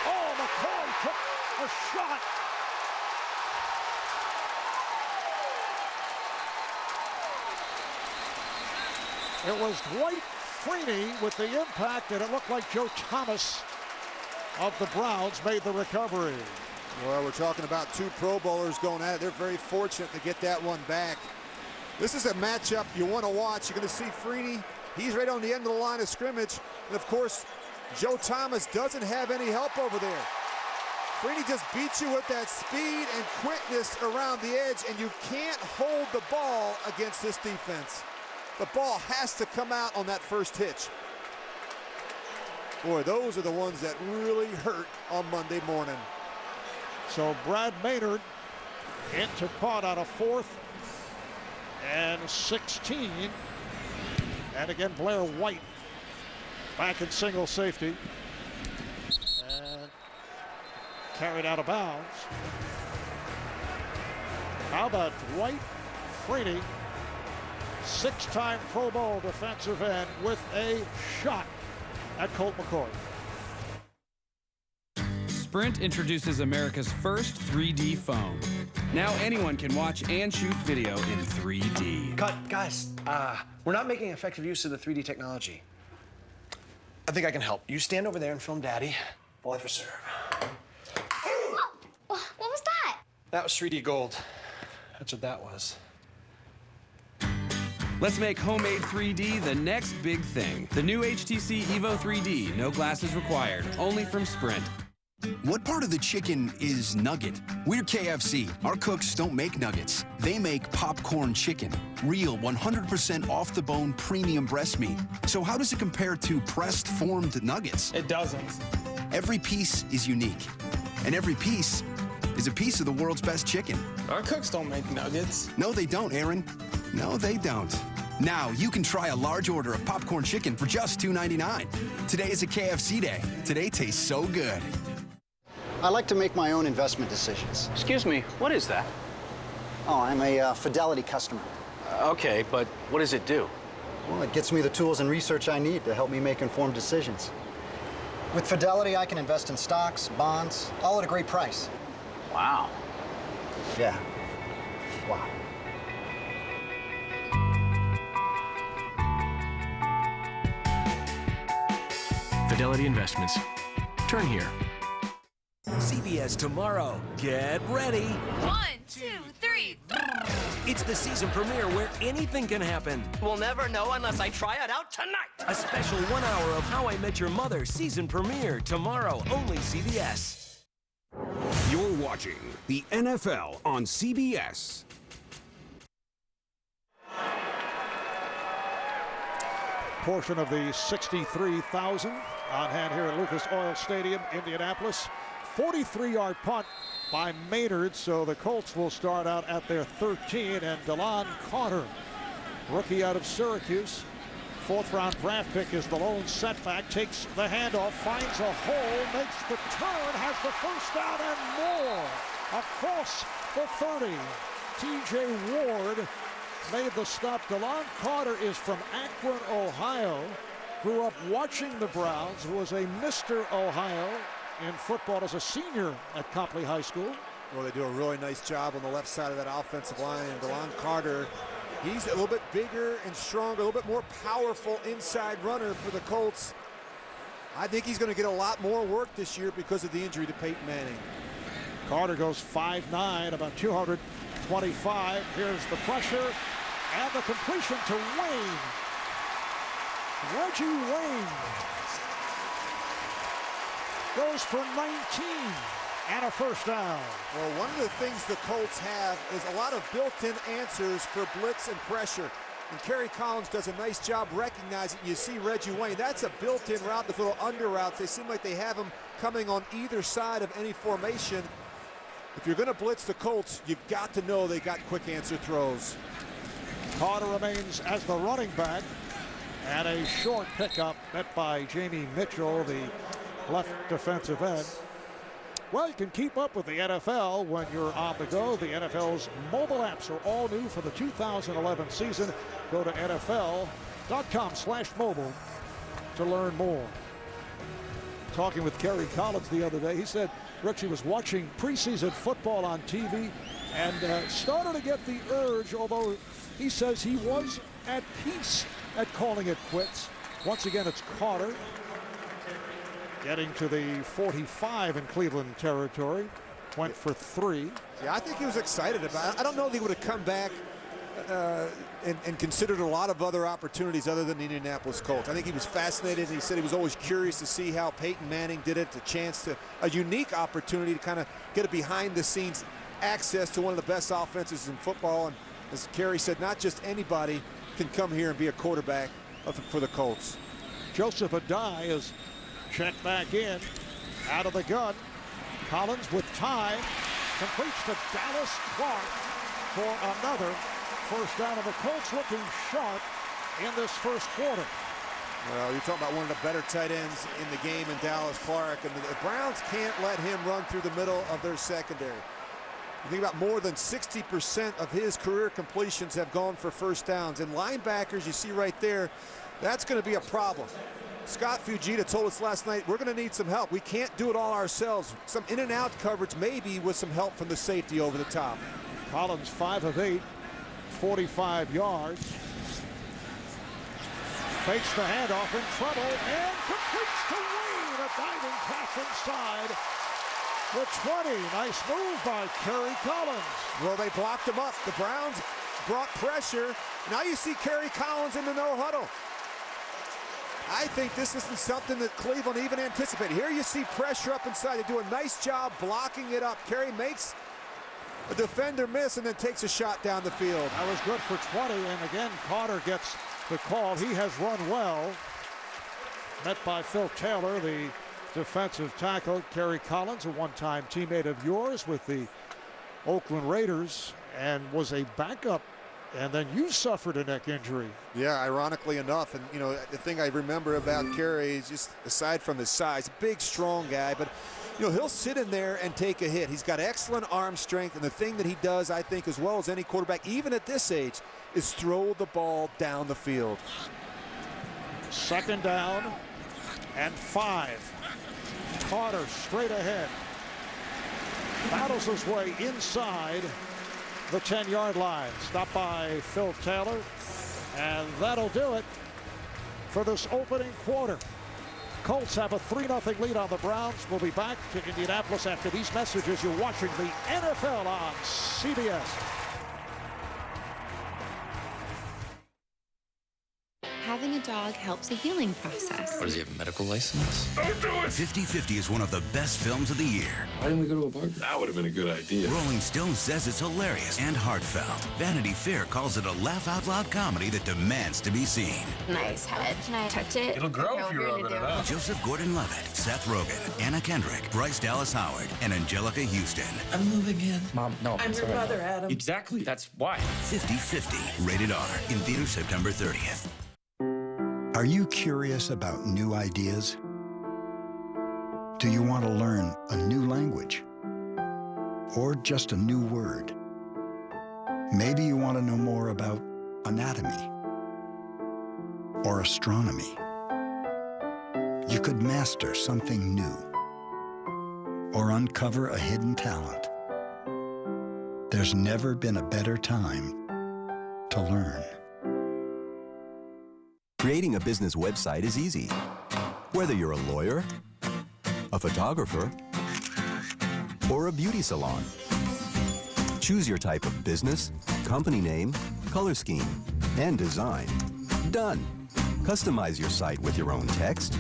Speaker 3: Oh, McCoy took a shot. It was Dwight Freeney with the impact, and it looked like Joe Thomas of the Browns made the recovery.
Speaker 4: Well, we're talking about two Pro Bowlers going at it. They're very fortunate to get that one back. This is a matchup you want to watch. You're going to see Freeney. He's right on the end of the line of scrimmage. And, of course, Joe Thomas doesn't have any help over there. Freeney just beats you with that speed and quickness around the edge, and you can't hold the ball against this defense. The ball has to come out on that first hitch. Boy, those are the ones that really hurt on Monday morning.
Speaker 3: So Brad Maynard into caught on a 4th and 16. And again, Blair White back in single safety. And carried out of bounds. How about Dwight Freeney, 6-time Pro Bowl defensive end, with a shot at Colt McCoy.
Speaker 6: Sprint introduces America's first 3D phone. Now anyone can watch and shoot video in 3D.
Speaker 7: Cut, guys. We're not making effective use of the 3D technology. I think I can help. You stand over there and film Daddy. Volley for serve.
Speaker 11: What was that?
Speaker 7: That was 3D gold. That's what that was.
Speaker 6: Let's make homemade 3D the next big thing. The new HTC Evo 3D, no glasses required, only from Sprint.
Speaker 20: What part of the chicken is nugget? We're KFC. Our cooks don't make nuggets. They make popcorn chicken. Real, 100% off-the-bone premium breast meat. So how does it compare to pressed, formed nuggets?
Speaker 15: It doesn't.
Speaker 20: Every piece is unique. And every piece is a piece of the world's best chicken.
Speaker 15: Our cooks don't make nuggets.
Speaker 20: No, they don't, Aaron. No, they don't. Now you can try a large order of popcorn chicken for just $2.99. Today is a KFC day. Today tastes so good.
Speaker 21: I like to make my own investment decisions.
Speaker 22: Excuse me, what is that?
Speaker 21: Oh, I'm a Fidelity customer.
Speaker 22: Okay, but what does it do?
Speaker 21: Well, it gets me the tools and research I need to help me make informed decisions. With Fidelity, I can invest in stocks, bonds, all at a great price.
Speaker 22: Wow.
Speaker 21: Yeah. Wow.
Speaker 23: Fidelity Investments. Turn here.
Speaker 9: CBS tomorrow. Get ready.
Speaker 11: 1, 2, 3.
Speaker 9: It's the season premiere where anything can happen.
Speaker 27: We'll never know unless I try it out tonight.
Speaker 9: A special 1 hour of How I Met Your Mother season premiere tomorrow, only CBS.
Speaker 1: You're watching the NFL on CBS.
Speaker 3: Portion of the 63,000 on hand here at Lucas Oil Stadium, Indianapolis. 43-yard punt by Maynard, so the Colts will start out at their 13, and DeLon Carter, rookie out of Syracuse, 4th-round draft pick, is the lone setback, takes the handoff, finds a hole, makes the turn, has the first down and more across the 30. TJ Ward made the stop. DeLon Carter is from Akron, Ohio, grew up watching the Browns, was a Mr. Ohio in football as a senior at Copley High School.
Speaker 4: Well, they do a really nice job on the left side of that offensive line. And DeLon Carter, he's a little bit bigger and stronger, a little bit more powerful inside runner for the Colts. I think he's going to get a lot more work this year because of the injury to Peyton Manning.
Speaker 3: Carter goes 5'9", about 225. Here's the pressure and the completion to Wayne. Reggie Wayne goes for 19 and a first down.
Speaker 4: Well, one of the things the Colts have is a lot of built-in answers for blitz and pressure. And Kerry Collins does a nice job recognizing. You see Reggie Wayne, that's a built-in route, the little under routes. They seem like they have them coming on either side of any formation. If you're going to blitz the Colts, you've got to know they got quick answer throws.
Speaker 3: Carter remains as the running back, and a short pickup met by Jamie Mitchell, the left defensive end. Well, you can keep up with the NFL when you're on the go. The NFL's mobile apps are all new for the 2011 season. Go to NFL.com/. NFL.com/mobile to learn more. Talking with Kerry Collins the other day, he said Richie was watching preseason football on TV and started to get the urge, although he says he was at peace at calling it quits. Once again, it's Carter getting to the 45 in Cleveland territory. Went for 3.
Speaker 4: Yeah, I think he was excited about it. I don't know if he would have come back and considered a lot of other opportunities other than the Indianapolis Colts. I think he was fascinated, and he said he was always curious to see how Peyton Manning did it. A unique opportunity to kind of get a behind-the-scenes access to one of the best offenses in football. And as Kerry said, not just anybody can come here and be a quarterback for the Colts.
Speaker 3: Joseph Adai is checked back in, out of the gun. Collins with time, completes to Dallas Clark for another first down, of the Colts looking sharp in this first quarter.
Speaker 4: Well, you're talking about one of the better tight ends in the game in Dallas Clark, and the Browns can't let him run through the middle of their secondary. You think about more than 60% of his career completions have gone for first downs, and linebackers you see right there, that's going to be a problem. Scott Fujita told us last night, we're going to need some help. We can't do it all ourselves. Some in and out coverage, maybe with some help from the safety over the top.
Speaker 3: Collins 5 of 8, 45 yards. Fakes the handoff, in trouble, and completes to Wayne. A diving pass inside the 20. Nice move by Kerry Collins.
Speaker 4: Well, they blocked him up. The Browns brought pressure. Now you see Kerry Collins in the no huddle. I think this isn't something that Cleveland even anticipated. Here you see pressure up inside. They do a nice job blocking it up. Kerry makes a defender miss and then takes a shot down the field.
Speaker 3: That was good for 20, and again, Carter gets the call. He has run well. Met by Phil Taylor, the defensive tackle. Kerry Collins, a one-time teammate of yours with the Oakland Raiders, and was a backup. And then you suffered a neck injury.
Speaker 4: Yeah, ironically enough. And, you know, the thing I remember about Kerry is just, aside from his size, big, strong guy, but, you know, he'll sit in there and take a hit. He's got excellent arm strength, and the thing that he does, I think, as well as any quarterback, even at this age, is throw the ball down the field.
Speaker 3: Second down and 5. Carter straight ahead. Battles his way inside the 10-yard line. Stopped by Phil Taylor, and that'll do it for this opening quarter. Colts have a 3-0 lead on the Browns. We'll be back to Indianapolis after these messages. You're watching the NFL on CBS.
Speaker 5: Having a dog helps the healing process.
Speaker 8: Does he have a medical license?
Speaker 10: Don't do it! 50-50 is one of the best films of the year.
Speaker 8: Why didn't we go to a bar? That would have been a good idea.
Speaker 10: Rolling Stone says it's hilarious and heartfelt. Vanity Fair calls it a laugh-out-loud comedy that demands to be seen.
Speaker 5: Nice head. Can I touch it?
Speaker 8: It'll grow if you rub it enough.
Speaker 10: Joseph Gordon-Levitt, Seth Rogen, Anna Kendrick, Bryce Dallas Howard, and Angelica Houston.
Speaker 8: I'm moving in. Mom, no.
Speaker 5: I'm your brother, Adam.
Speaker 8: Exactly. That's why.
Speaker 10: 50-50. Rated R. In theaters September 30th.
Speaker 13: Are you curious about new ideas? Do you want to learn a new language? Or just a new word? Maybe you want to know more about anatomy or astronomy. You could master something new or uncover a hidden talent. There's never been a better time to learn.
Speaker 14: Creating a business website is easy. Whether you're a lawyer, a photographer, or a beauty salon. Choose your type of business, company name, color scheme, and design. Done. Customize your site with your own text,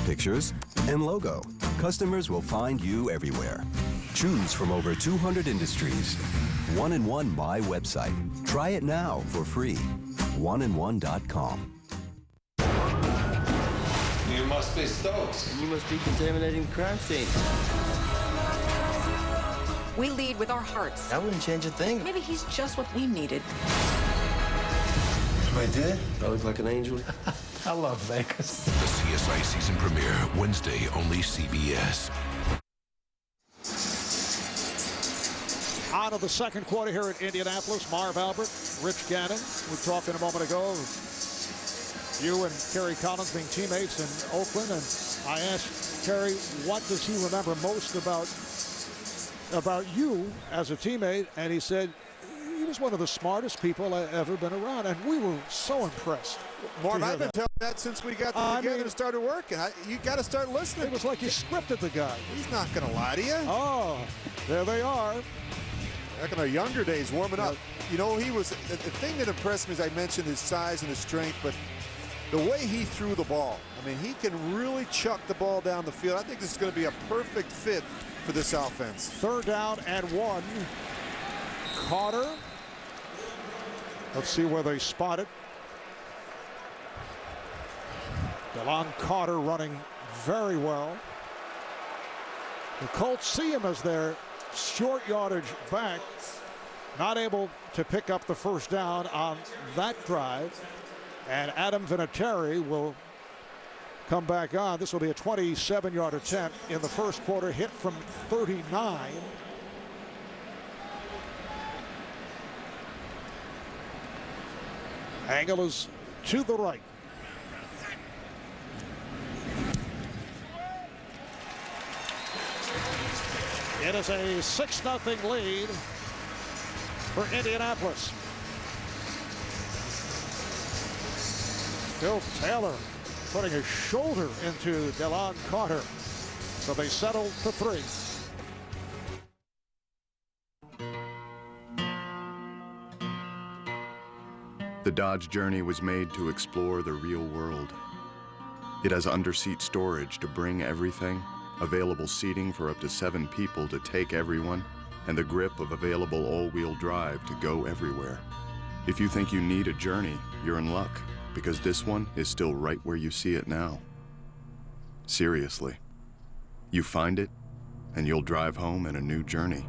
Speaker 14: pictures, and logo. Customers will find you everywhere. Choose from over 200 industries. 1-in-1 My Website. Try it now for free. 1-in-1.com.
Speaker 16: You must be Stokes.
Speaker 27: You must be contaminating the crime scene.
Speaker 25: We lead with our hearts.
Speaker 27: That wouldn't change a thing.
Speaker 25: Maybe he's just what we needed.
Speaker 16: I did?
Speaker 27: I look like an angel.
Speaker 16: I love Vegas.
Speaker 10: The CSI season premiere, Wednesday, only CBS.
Speaker 3: Out of the second quarter here at Indianapolis, Marv Albert, Rich Gannon. We were talking a moment ago. You and Kerry Collins being teammates in Oakland, and I asked Kerry, what does he remember most about you as a teammate? And he said, he was one of the smartest people I've ever been around, and we were so impressed.
Speaker 4: Marv, I've been telling that since we got together and started working. You got to start listening.
Speaker 3: It was like you scripted the guy.
Speaker 4: He's not going to lie to you.
Speaker 3: Oh, there they are.
Speaker 4: Back in our younger days, warming up. You know, he was the thing that impressed me, as I mentioned, his size and his strength, but the way he threw the ball. I mean, he can really chuck the ball down the field. I think this is going to be a perfect fit for this offense.
Speaker 3: 3rd down and 1. Carter. Let's see where they spot it. DeLon Carter running very well. The Colts see him as their short yardage back, not able to pick up the 1st down on that drive. And Adam Vinatieri will come back on. This will be a 27-yard attempt in the 1st quarter, hit from 39. Angle is to the right. It is a 6-0 lead for Indianapolis. Phil Taylor putting his shoulder into DeLon Carter. So they settle for 3.
Speaker 2: The Dodge Journey was made to explore the real world. It has underseat storage to bring everything, available seating for up to 7 people to take everyone, and the grip of available all-wheel drive to go everywhere. If you think you need a Journey, you're in luck, because this one is still right where you see it now. Seriously. You find it, and you'll drive home in a new Journey.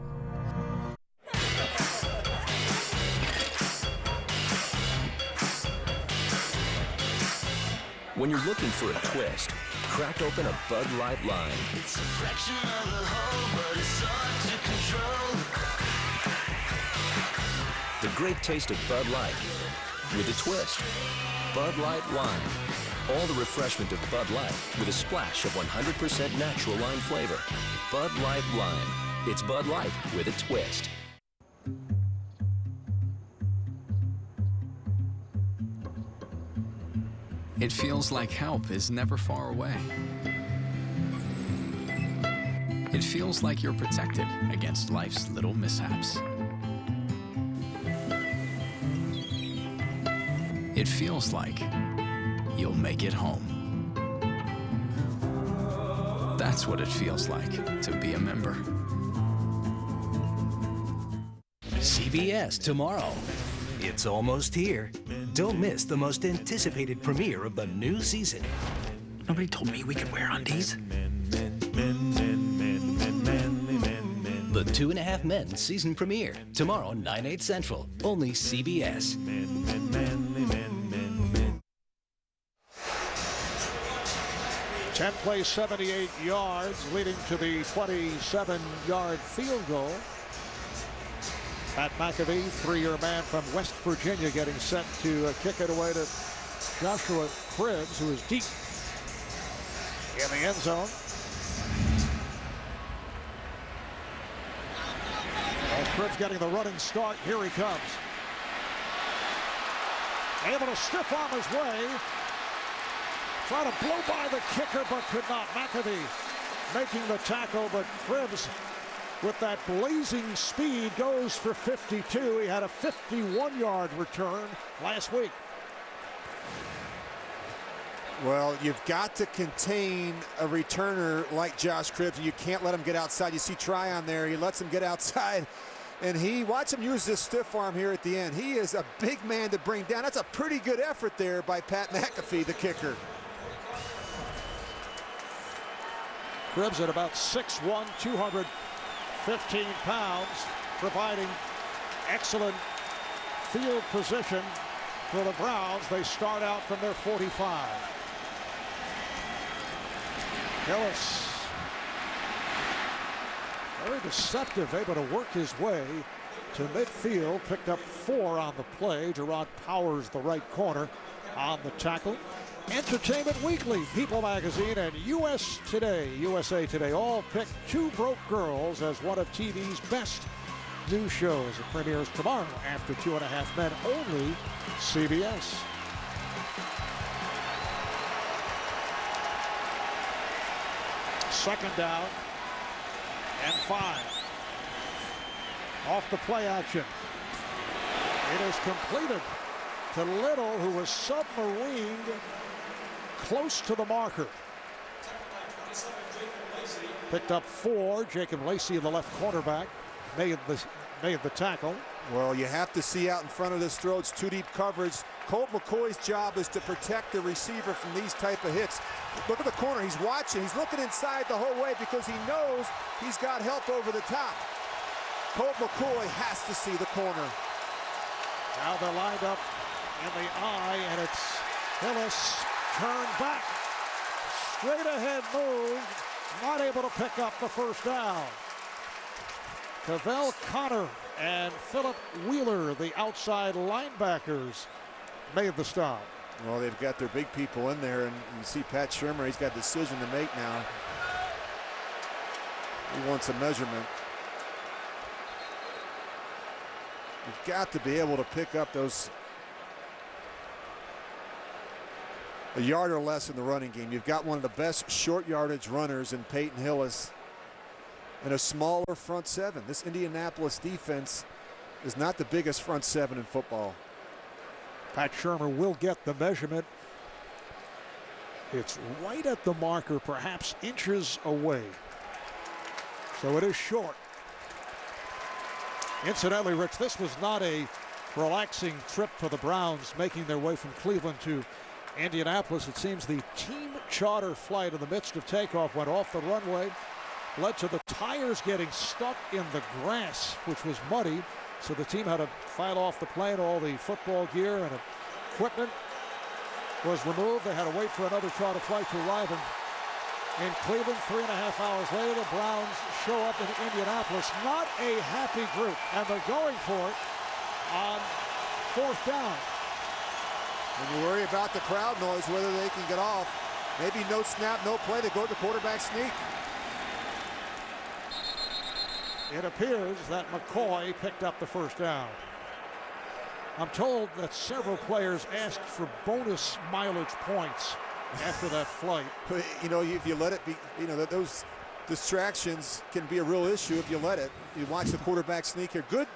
Speaker 12: When you're looking for a twist, crack open a Bud Light Lime.
Speaker 17: It's a fraction of the whole, but it's hard to control.
Speaker 12: The great taste of Bud Light with a twist. Bud Light Lime. All the refreshment of Bud Light with a splash of 100% natural lime flavor. Bud Light Lime. It's Bud Light with a twist.
Speaker 6: It feels like help is never far away. It feels like you're protected against life's little mishaps. It feels like you'll make it home. That's what it feels like to be a member.
Speaker 18: CBS tomorrow. It's almost here. Don't miss the most anticipated premiere of the new season.
Speaker 19: Nobody told me we could wear undies.
Speaker 18: The 2.5 Men season premiere tomorrow, 9/8 Central. Only CBS.
Speaker 3: Ten plays, 78 yards, leading to the 27-yard field goal. Pat McAfee, 3-year man from West Virginia, getting set to kick it away to Joshua Cribbs, who is deep in the end zone. Well, Cribbs getting the running start. Here he comes. Able to stiff arm his way. Try to blow by the kicker, but could not. McAfee making the tackle, but Cribbs, with that blazing speed, goes for 52. He had a 51-yard return last week.
Speaker 4: Well, you've got to contain a returner like Josh Cribbs. You can't let him get outside. You see Tryon there. He lets him get outside. And watch him use this stiff arm here at the end. He is a big man to bring down. That's a pretty good effort there by Pat McAfee, the kicker.
Speaker 3: Cribbs at about 6'1", 215 pounds, providing excellent field position for the Browns. They start out from their 45. Hillis, very deceptive, able to work his way to midfield. Picked up 4 on the play. Gerard Powers, the right corner, on the tackle. Entertainment Weekly, People Magazine, and USA Today all picked Two Broke Girls as one of TV's best new shows. It premieres tomorrow after 2.5 Men, only CBS. Second down and 5. Off the play action. It is completed to Little, who was submarined close to the marker. Picked up 4. Jacob Lacey, the left quarterback, made the tackle.
Speaker 4: Well, you have to see out in front of this throw. It's too deep coverage. Colt McCoy's job is to protect the receiver from these type of hits. Look at the corner. He's watching. He's looking inside the whole way because he knows he's got help over the top. Colt McCoy has to see the corner.
Speaker 3: Now they're lined up in the eye, and it's Hillis turned back. Straight ahead move. Not able to pick up the first down. Cavell Connor and Philip Wheeler, the outside linebackers, made the stop.
Speaker 4: Well, they've got their big people in there, and you see Pat Shermer, he's got a decision to make now. He wants a measurement. You've got to be able to pick up those a yard or less in the running game. You've got one of the best short yardage runners in Peyton Hillis and a smaller front seven. This Indianapolis defense is not the biggest front seven in football.
Speaker 3: Pat Shermer will get the measurement. It's right at the marker, perhaps inches away. So it is short. Incidentally, Rich, this was not a relaxing trip for the Browns making their way from Cleveland to Indianapolis. It seems the team charter flight in the midst of takeoff went off the runway, led to the tires getting stuck in the grass, which was muddy. So the team had to file off the plane. All the football gear and equipment was removed. They had to wait for another charter flight to arrive in Cleveland. 3.5 hours later, the Browns show up in Indianapolis. Not a happy group, and they're going for it on 4th down.
Speaker 4: When you worry about the crowd noise, whether they can get off, maybe no snap, no play, they go to the quarterback sneak.
Speaker 3: It appears that McCoy picked up the first down. I'm told that several players asked for bonus mileage points after that flight.
Speaker 4: You know, if you let it be, you know, that those distractions can be a real issue if you let it. You watch the quarterback sneak here. Good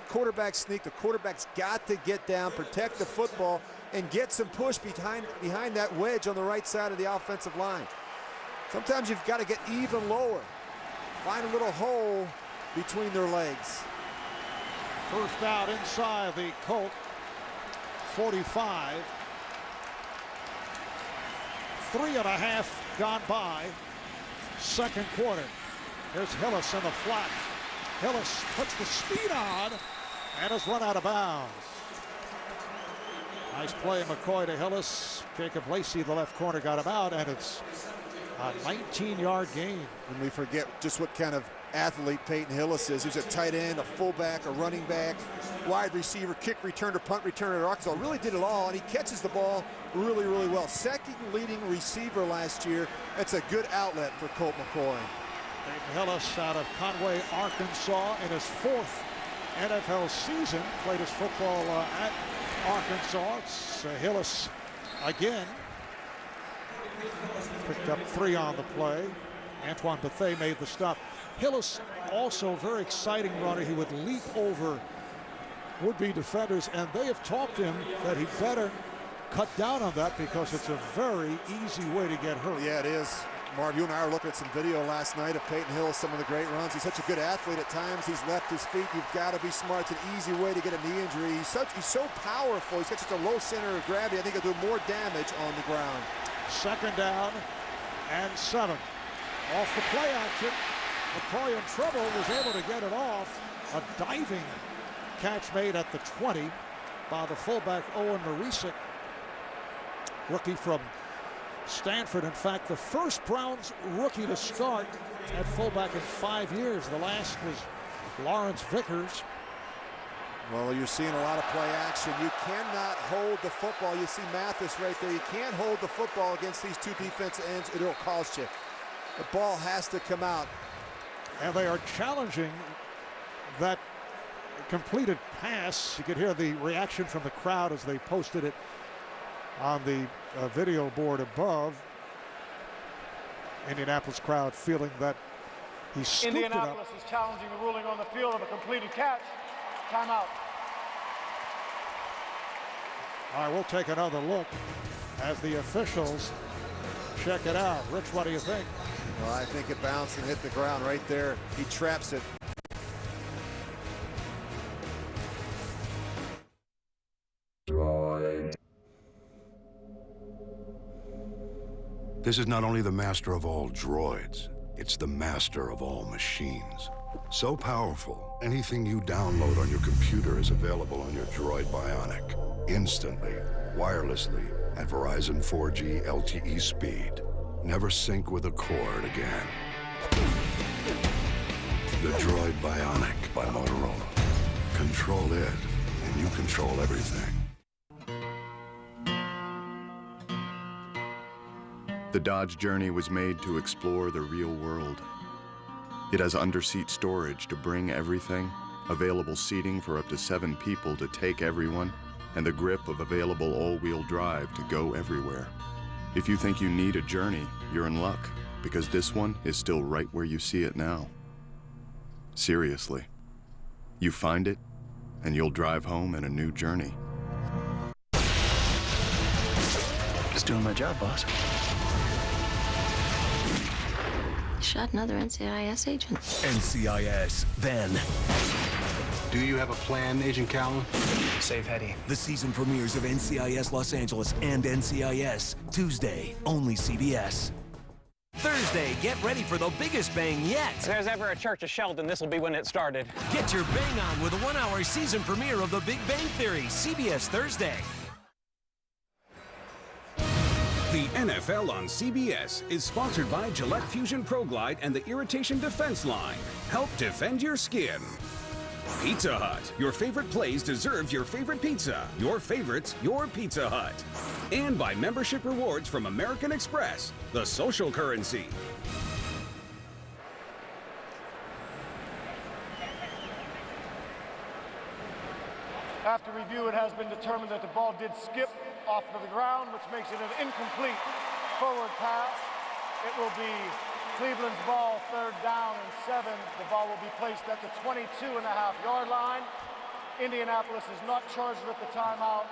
Speaker 4: quarterback sneak. The quarterback's got to get down, protect the football, and get some push behind that wedge on the right side of the offensive line. Sometimes you've got to get even lower. Find a little hole between their legs.
Speaker 3: First down inside the Colt 45. 3.5 gone by. Second quarter. Here's Hillis in the flat. Hillis puts the speed on and is run out of bounds. Nice play, McCoy to Hillis. Jacob Lacey, the left corner, got him out, and it's a 19-yard gain.
Speaker 4: And we forget just what kind of athlete Peyton Hillis is. He's a tight end, a fullback, a running back, wide receiver, kick returner, punt returner at Arkansas. Really did it all, and he catches the ball really, really well. Second leading receiver last year. That's a good outlet for Colt McCoy.
Speaker 3: Peyton Hillis out of Conway, Arkansas, in his 4th NFL season. Played his football at Arkansas. It's Hillis again. Picked up 3 on the play. Antoine Bethea made the stop. Hillis, also a very exciting runner. He would leap over would-be defenders, and they have talked to him that he better cut down on that because it's a very easy way to get hurt.
Speaker 4: Yeah, it is. Marv, you and I were looking at some video last night of Peyton Hillis, some of the great runs. He's such a good athlete at times. He's left his feet. You've got to be smart. It's an easy way to get a knee injury. He's so powerful. He's got such a low center of gravity. I think he'll do more damage on the ground.
Speaker 3: Second down and 7. Off the play action. McCoy in trouble, was able to get it off. A diving catch made at the 20 by the fullback Owen Marisic, rookie from Stanford. In fact, the first Browns rookie to start at fullback in 5 years. The last was Lawrence Vickers.
Speaker 4: Well, you're seeing a lot of play action. You cannot hold the football. You see Mathis right there. You can't hold the football against these two defensive ends. It'll cost you. The ball has to come out.
Speaker 3: And they are challenging that completed pass. You could hear the reaction from the crowd as they posted it on the video board above. Indianapolis crowd feeling that he scooped
Speaker 7: Indianapolis
Speaker 3: it up.
Speaker 7: is challenging the ruling on the field of a completed catch. Timeout.
Speaker 3: All right, we'll take another look as the officials check it out. Rich, what do you think?
Speaker 4: Well, I think it bounced and hit the ground right there. He traps it.
Speaker 15: This is not only the master of all droids, it's the master of all machines. So powerful, anything you download on your computer is available on your Droid Bionic. Instantly, wirelessly, at Verizon 4G LTE speed. Never sync with a cord again. The Droid Bionic by Motorola. Control it, and you control everything.
Speaker 2: The Dodge Journey was made to explore the real world. It has underseat storage to bring everything, available seating for up to 7 people to take everyone, and the grip of available all-wheel drive to go everywhere. If you think you need a journey, you're in luck, because this one is still right where you see it now. Seriously. You find it, and you'll drive home in a new journey.
Speaker 19: Just doing my job, boss.
Speaker 5: Shot another NCIS agent.
Speaker 18: NCIS, then.
Speaker 20: Do you have a plan, Agent Callan?
Speaker 19: Save Hetty.
Speaker 18: The season premieres of NCIS Los Angeles and NCIS. Tuesday, only CBS. Thursday, get ready for the biggest bang yet.
Speaker 7: If there's ever a church of Sheldon, this will be when it started.
Speaker 18: Get your bang on with a 1-hour season premiere of The Big Bang Theory, CBS Thursday.
Speaker 1: The NFL on CBS is sponsored by Gillette Fusion Pro Glide and the Irritation Defense Line. Help defend your skin. Pizza Hut. Your favorite place deserves your favorite pizza. Your favorites, your Pizza Hut. And by membership rewards from American Express, the social currency.
Speaker 7: After review, it has been determined that the ball did skip off of the ground, which makes it an incomplete forward pass. It will be Cleveland's ball, 3rd down and 7. The ball will be placed at the 22.5-yard line. Indianapolis is not charged with the timeout.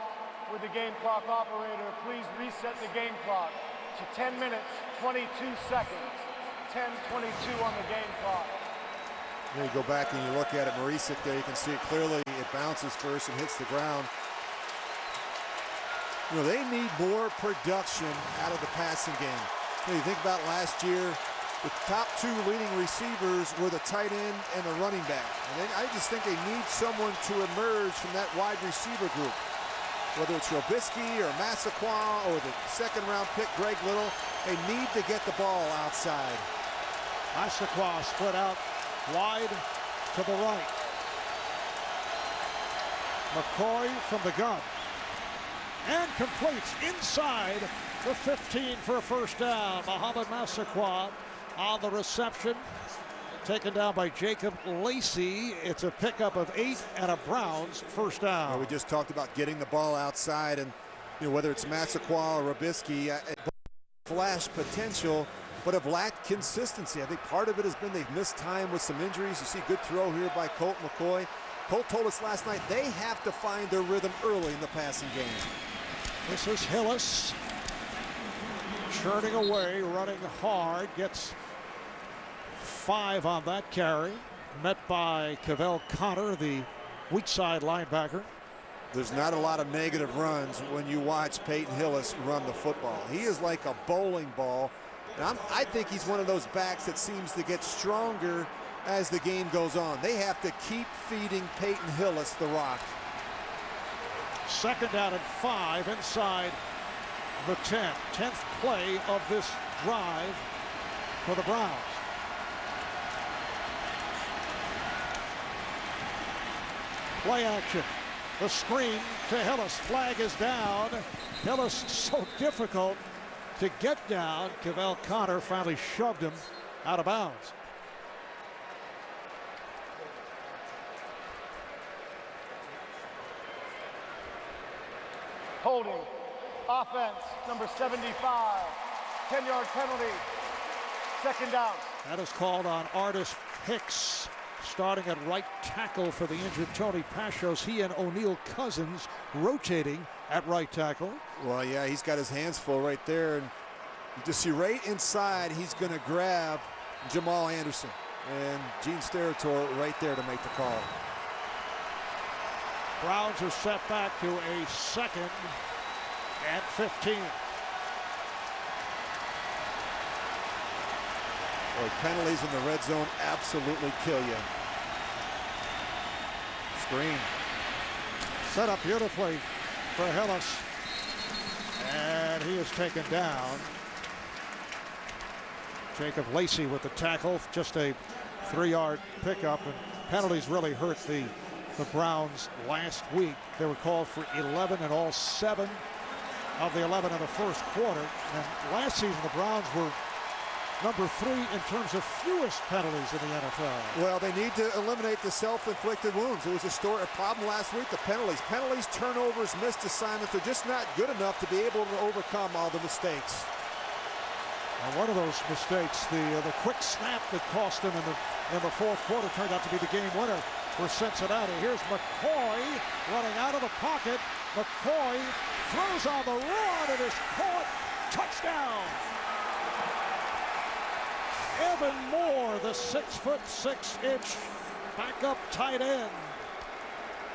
Speaker 7: With the game clock operator, please reset the game clock to 10 minutes, 22 seconds. 10:22 on the game clock.
Speaker 4: There you go back and you look at it, Marisic there, you can see it clearly. It bounces first and hits the ground. You know, they need more production out of the passing game. You know, you think about last year, the top 2 leading receivers were the tight end and the running back. And I just think they need someone to emerge from that wide receiver group. Whether it's Robisky or Massaquoi or the 2nd-round pick, Greg Little, they need to get the ball outside.
Speaker 3: Massaquoi split out wide to the right. McCoy from the gun. And completes inside the 15 for a 1st down. Mohamed Massaquoi on the reception. Taken down by Jacob Lacey. It's a pickup of 8 and a Browns 1st down.
Speaker 4: Well, we just talked about getting the ball outside, and you know, whether it's Massaquoi or Robisky, flash potential, but have lacked consistency. I think part of it has been they've missed time with some injuries. You see good throw here by Colt McCoy. Colt told us last night they have to find their rhythm early in the passing game.
Speaker 3: This is Hillis churning away, running hard, gets 5 on that carry, met by Cavell Connor, the weak side linebacker.
Speaker 4: There's not a lot of negative runs when you watch Peyton Hillis run the football. He is like a bowling ball. And I think he's one of those backs that seems to get stronger as the game goes on. They have to keep feeding Peyton Hillis the rock.
Speaker 3: 2nd down and 5 inside the 10. 10th play of this drive for the Browns. Play action. The screen to Hillis. Flag is down. Hillis so difficult to get down. Cavell Connor finally shoved him out of bounds.
Speaker 7: Holding. Offense, number 75. 10-yard penalty. Second down.
Speaker 3: That is called on Artis Hicks, starting at right tackle for the injured Tony Pashos. He and O'Neal Cousins rotating at right tackle.
Speaker 4: Well, yeah, he's got his hands full right there. And you just see right inside, he's going to grab Jamal Anderson. And Gene Steratore right there to make the call.
Speaker 3: Browns are set back to a 2nd and 15.
Speaker 4: Boy, penalties in the red zone absolutely kill you. Screen.
Speaker 3: Set up beautifully for Hillis. And he is taken down. Jacob Lacey with the tackle. Just a 3-yard pickup. And penalties really hurt the Browns last week. They were called for 11 and all 7 of the 11 in the first quarter. And last season the Browns were number 3 in terms of fewest penalties in the NFL.
Speaker 4: Well, they need to eliminate the self-inflicted wounds. It was a problem last week, the penalties. Penalties, turnovers, missed assignments are just not good enough to be able to overcome all the mistakes.
Speaker 3: And one of those mistakes, the quick snap that cost them in the fourth quarter, turned out to be the game winner for Cincinnati. Here's McCoy running out of the pocket. McCoy throws on the run and is caught. Touchdown! Evan Moore, the 6'6" backup tight end,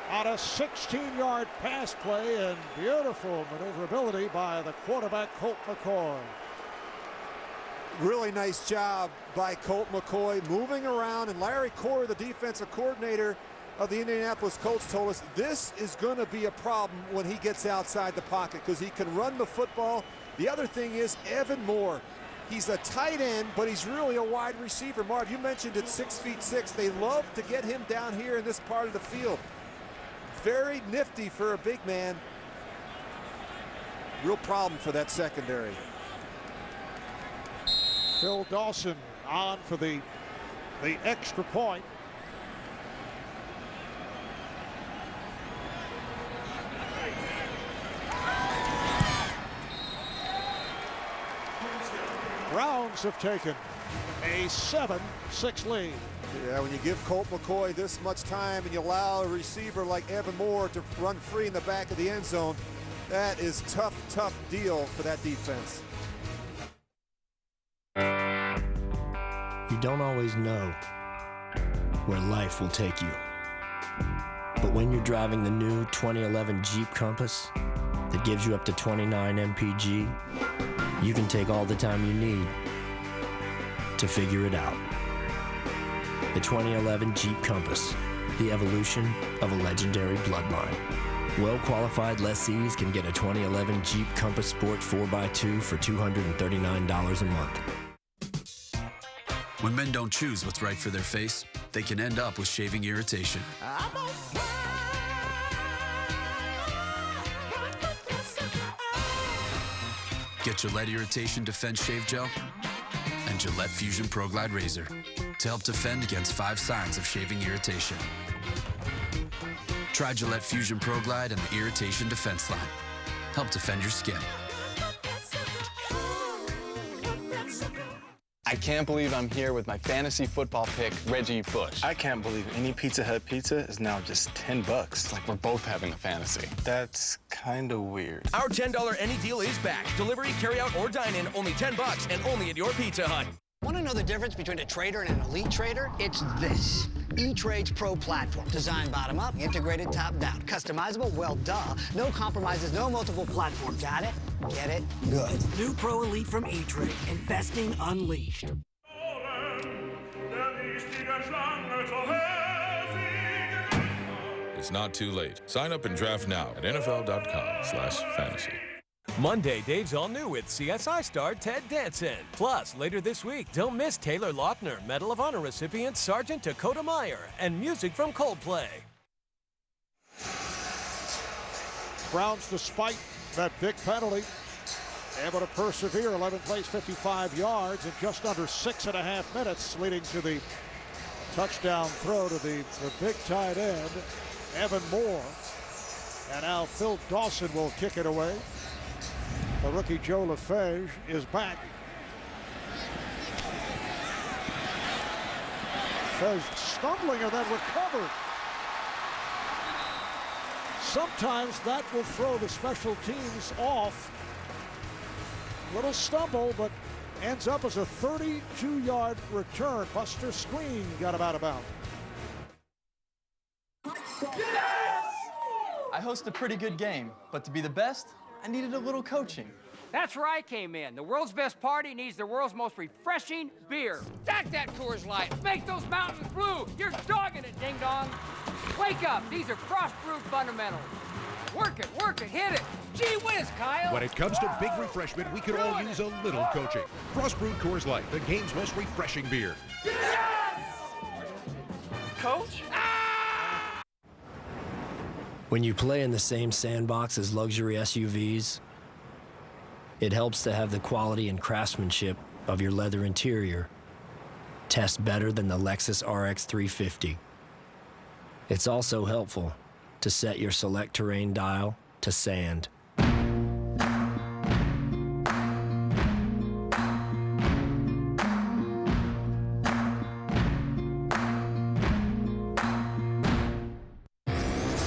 Speaker 3: on a 16-yard pass play, and beautiful maneuverability by the quarterback Colt McCoy.
Speaker 4: Really nice job by Colt McCoy moving around, and Larry Corr, the defensive coordinator of the Indianapolis Colts, told us this is going to be a problem when he gets outside the pocket because he can run the football. The other thing is Evan Moore. He's a tight end, but he's really a wide receiver. Marv, you mentioned at 6'6". They love to get him down here in this part of the field. Very nifty for a big man. Real problem for that secondary.
Speaker 3: Phil Dawson on for the extra point. Browns have taken a 7-6 lead.
Speaker 4: Yeah, when you give Colt McCoy this much time and you allow a receiver like Evan Moore to run free in the back of the end zone, that is tough deal for that defense.
Speaker 9: You don't always know where life will take you. But when you're driving the new 2011 Jeep Compass that gives you up to 29 mpg, you can take all the time you need to figure it out. The 2011 Jeep Compass, the evolution of a legendary bloodline. Well-qualified lessees can get a 2011 Jeep Compass Sport 4x2 for $239 a month.
Speaker 6: When men don't choose what's right for their face, they can end up with shaving irritation. Get Gillette Irritation Defense Shave Gel and Gillette Fusion Pro Glide Razor to help defend against 5 signs of shaving irritation. Try Gillette Fusion Pro Glide and the Irritation Defense line. Help defend your skin.
Speaker 19: I can't believe I'm here with my fantasy football pick, Reggie Bush.
Speaker 16: I can't believe any Pizza Hut pizza is now just $10.
Speaker 19: It's like we're both having a fantasy.
Speaker 16: That's kind of weird.
Speaker 18: Our $10 any deal is back. Delivery, carry out, or dine in, only $10 and only at your Pizza Hut.
Speaker 11: Want to know the difference between a trader and an elite trader? It's this. E-Trade's Pro platform. Designed bottom up, integrated top down. Customizable? Well, duh. No compromises, no multiple platforms. Got it? Get it? Good.
Speaker 21: New Pro Elite from E-Trade. Investing unleashed.
Speaker 22: It's not too late. Sign up and draft now at NFL.com/fantasy.
Speaker 18: Monday, Dave's all new with CSI star Ted Danson. Plus, later this week, don't miss Taylor Lautner, Medal of Honor recipient Sergeant Dakota Meyer, and music from Coldplay.
Speaker 3: Browns, despite that big penalty, able to persevere. 11 plays, 55 yards in just under 6.5 minutes, leading to the touchdown throw to the big tight end, Evan Moore. And now Phil Dawson will kick it away. The rookie Joe LaFage is back. LaFage stumbling and then recovered. Sometimes that will throw the special teams off. Little stumble, but ends up as a 32-yard return. Buster Screen got him out of bounds.
Speaker 19: I host a pretty good game, but to be the best, I needed a little coaching.
Speaker 8: That's where I came in. The world's best party needs the world's most refreshing beer. Stack that Coors Light. Make those mountains blue. You're dogging it, ding dong. Wake up. These are cross-brewed fundamentals. Work it, hit it. Gee whiz, Kyle.
Speaker 13: When it comes to big refreshment, we could all use a little coaching. Cross-brewed Coors Light, the game's most refreshing beer.
Speaker 8: Yes!
Speaker 19: Coach?
Speaker 9: When you play in the same sandbox as luxury SUVs, it helps to have the quality and craftsmanship of your leather interior test better than the Lexus RX 350. It's also helpful to set your select terrain dial to sand.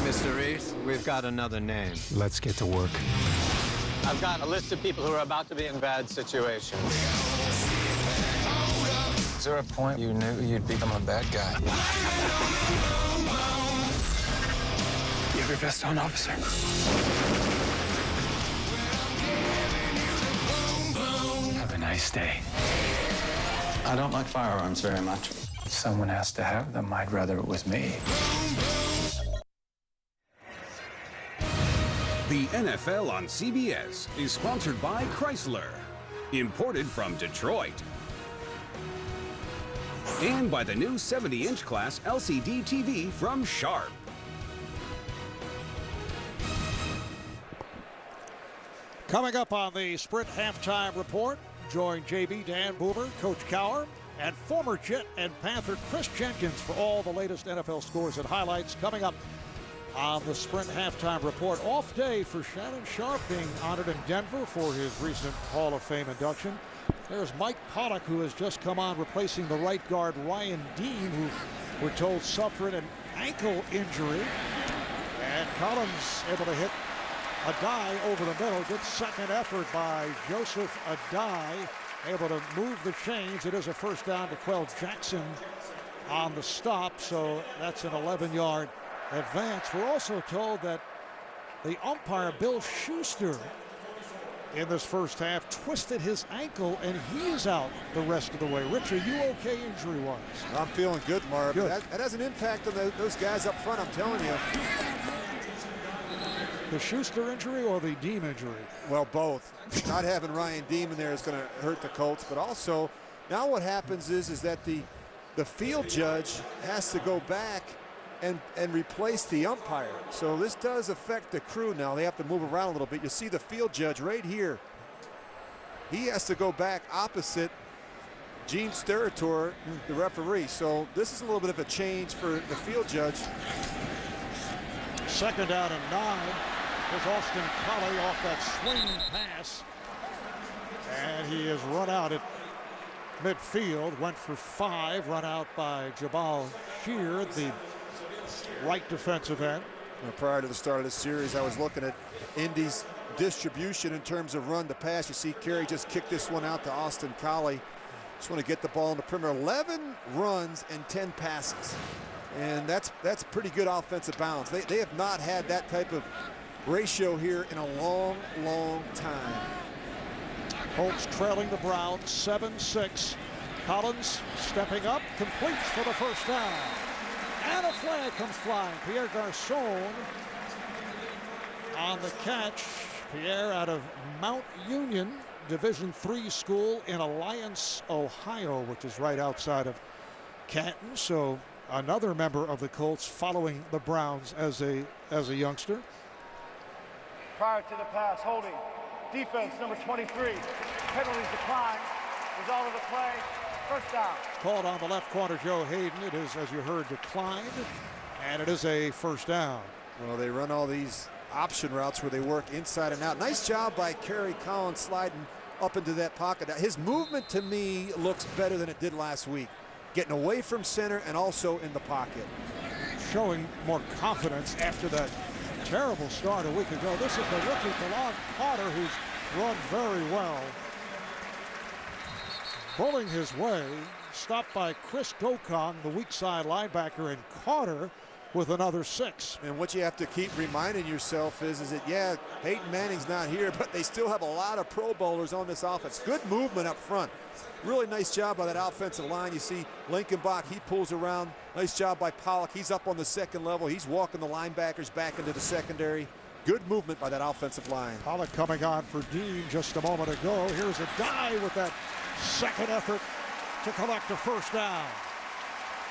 Speaker 14: Mr. Reese, we've got another name.
Speaker 20: Let's get to work.
Speaker 14: I've got a list of people who are about to be in bad situations.
Speaker 16: Is there a point you knew you'd become a bad guy?
Speaker 19: You have your vest on, officer.
Speaker 16: Have a nice day.
Speaker 19: I don't like firearms very much.
Speaker 16: Someone has to have them. I'd rather it was me.
Speaker 1: The NFL on CBS is sponsored by Chrysler, imported from Detroit, and by the new 70-inch class LCD TV from Sharp.
Speaker 3: Coming up on the Sprint halftime report, join JB, Dan Boomer, Coach Cowher, and former Jet and Panther Chris Jenkins for all the latest NFL scores and highlights. Coming up on the Sprint halftime report, off day for Shannon Sharp, being honored in Denver for his recent Hall of Fame induction. There's Mike Pollock, who has just come on, replacing the right guard Ryan Dean, who we're told suffered an ankle injury. And Collins able to hit Adai over the middle. Good second effort by Joseph Adai, able to move the chains. It is a first down to Quell Jackson on the stop, so that's an 11-yard advance. We're also told that the umpire, Bill Schuster, in this first half twisted his ankle, and he is out the rest of the way. Rich, are you okay injury-wise?
Speaker 4: I'm feeling good, Marv.
Speaker 3: Good.
Speaker 4: That has an impact on those guys up front, I'm telling you.
Speaker 3: The Schuster injury or the Deem injury?
Speaker 4: Well, both. Not having Ryan Deem in there is going to hurt the Colts, but also now what happens is that the field judge has to go back and replace the umpire. So this does affect the crew now. They have to move around a little bit. You see the field judge right here. He has to go back opposite Gene Steratore, the referee. So this is a little bit of a change for the field judge.
Speaker 3: Second down and 9. Here's Austin Collie off that swing pass. And he is run out at midfield. Went for 5. Run out by Jabal Sheard, the right defensive end.
Speaker 4: Prior to the start of this series, I was looking at Indy's distribution in terms of run to pass. You see Carey just kicked this one out to Austin Collie. Just want to get the ball in the perimeter. 11 runs and 10 passes. And that's pretty good offensive balance. They have not had that type of ratio here in a long, long time.
Speaker 3: Colts trailing the Browns 7-6. Collins stepping up, completes for the first down. And a flag comes flying. Pierre Garçon on the catch. Pierre out of Mount Union, Division III school in Alliance, Ohio, which is right outside of Canton. So another member of the Colts following the Browns as a youngster.
Speaker 7: prior to the pass, holding. Defense, number 23. Penalties declined. Result of the play, first down.
Speaker 3: Called on the left corner, Joe Hayden. It is, as you heard, declined, and it is a first down.
Speaker 4: Well, they run all these option routes where they work inside and out. Nice job by Kerry Collins sliding up into that pocket. His movement, to me, looks better than it did last week. Getting away from center and also in the pocket.
Speaker 3: Showing more confidence after that terrible start a week ago. This is the rookie, Delon Carter, who's run very well. Pulling his way, stopped by Chris Gokong, the weak side linebacker, and Carter with another 6.
Speaker 4: And what you have to keep reminding yourself is that, yeah, Peyton Manning's not here, but they still have a lot of Pro Bowlers on this offense. Good movement up front. Really nice job by that offensive line. You see Lincoln Bach, he pulls around. Nice job by Pollock. He's up on the second level. He's walking the linebackers back into the secondary. Good movement by that offensive line.
Speaker 3: Pollock coming on for Dean just a moment ago. Here's a dive with that second effort to collect a first down.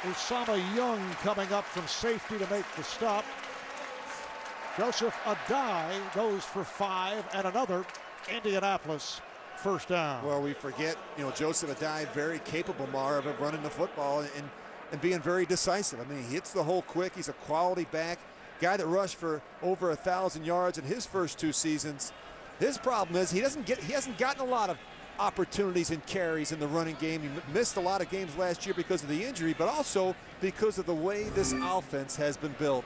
Speaker 3: Usama Young coming up from safety to make the stop. Joseph Adai goes for 5 and another Indianapolis first down.
Speaker 4: Well, we forget, Joseph Adai, very capable, Marv, of running the football and being very decisive. I mean, he hits the hole quick. He's a quality back. Guy that rushed for over 1,000 yards in his first 2 seasons. His problem is he hasn't gotten a lot of opportunities and carries in the running game. He missed a lot of games last year because of the injury, but also because of the way this offense has been built.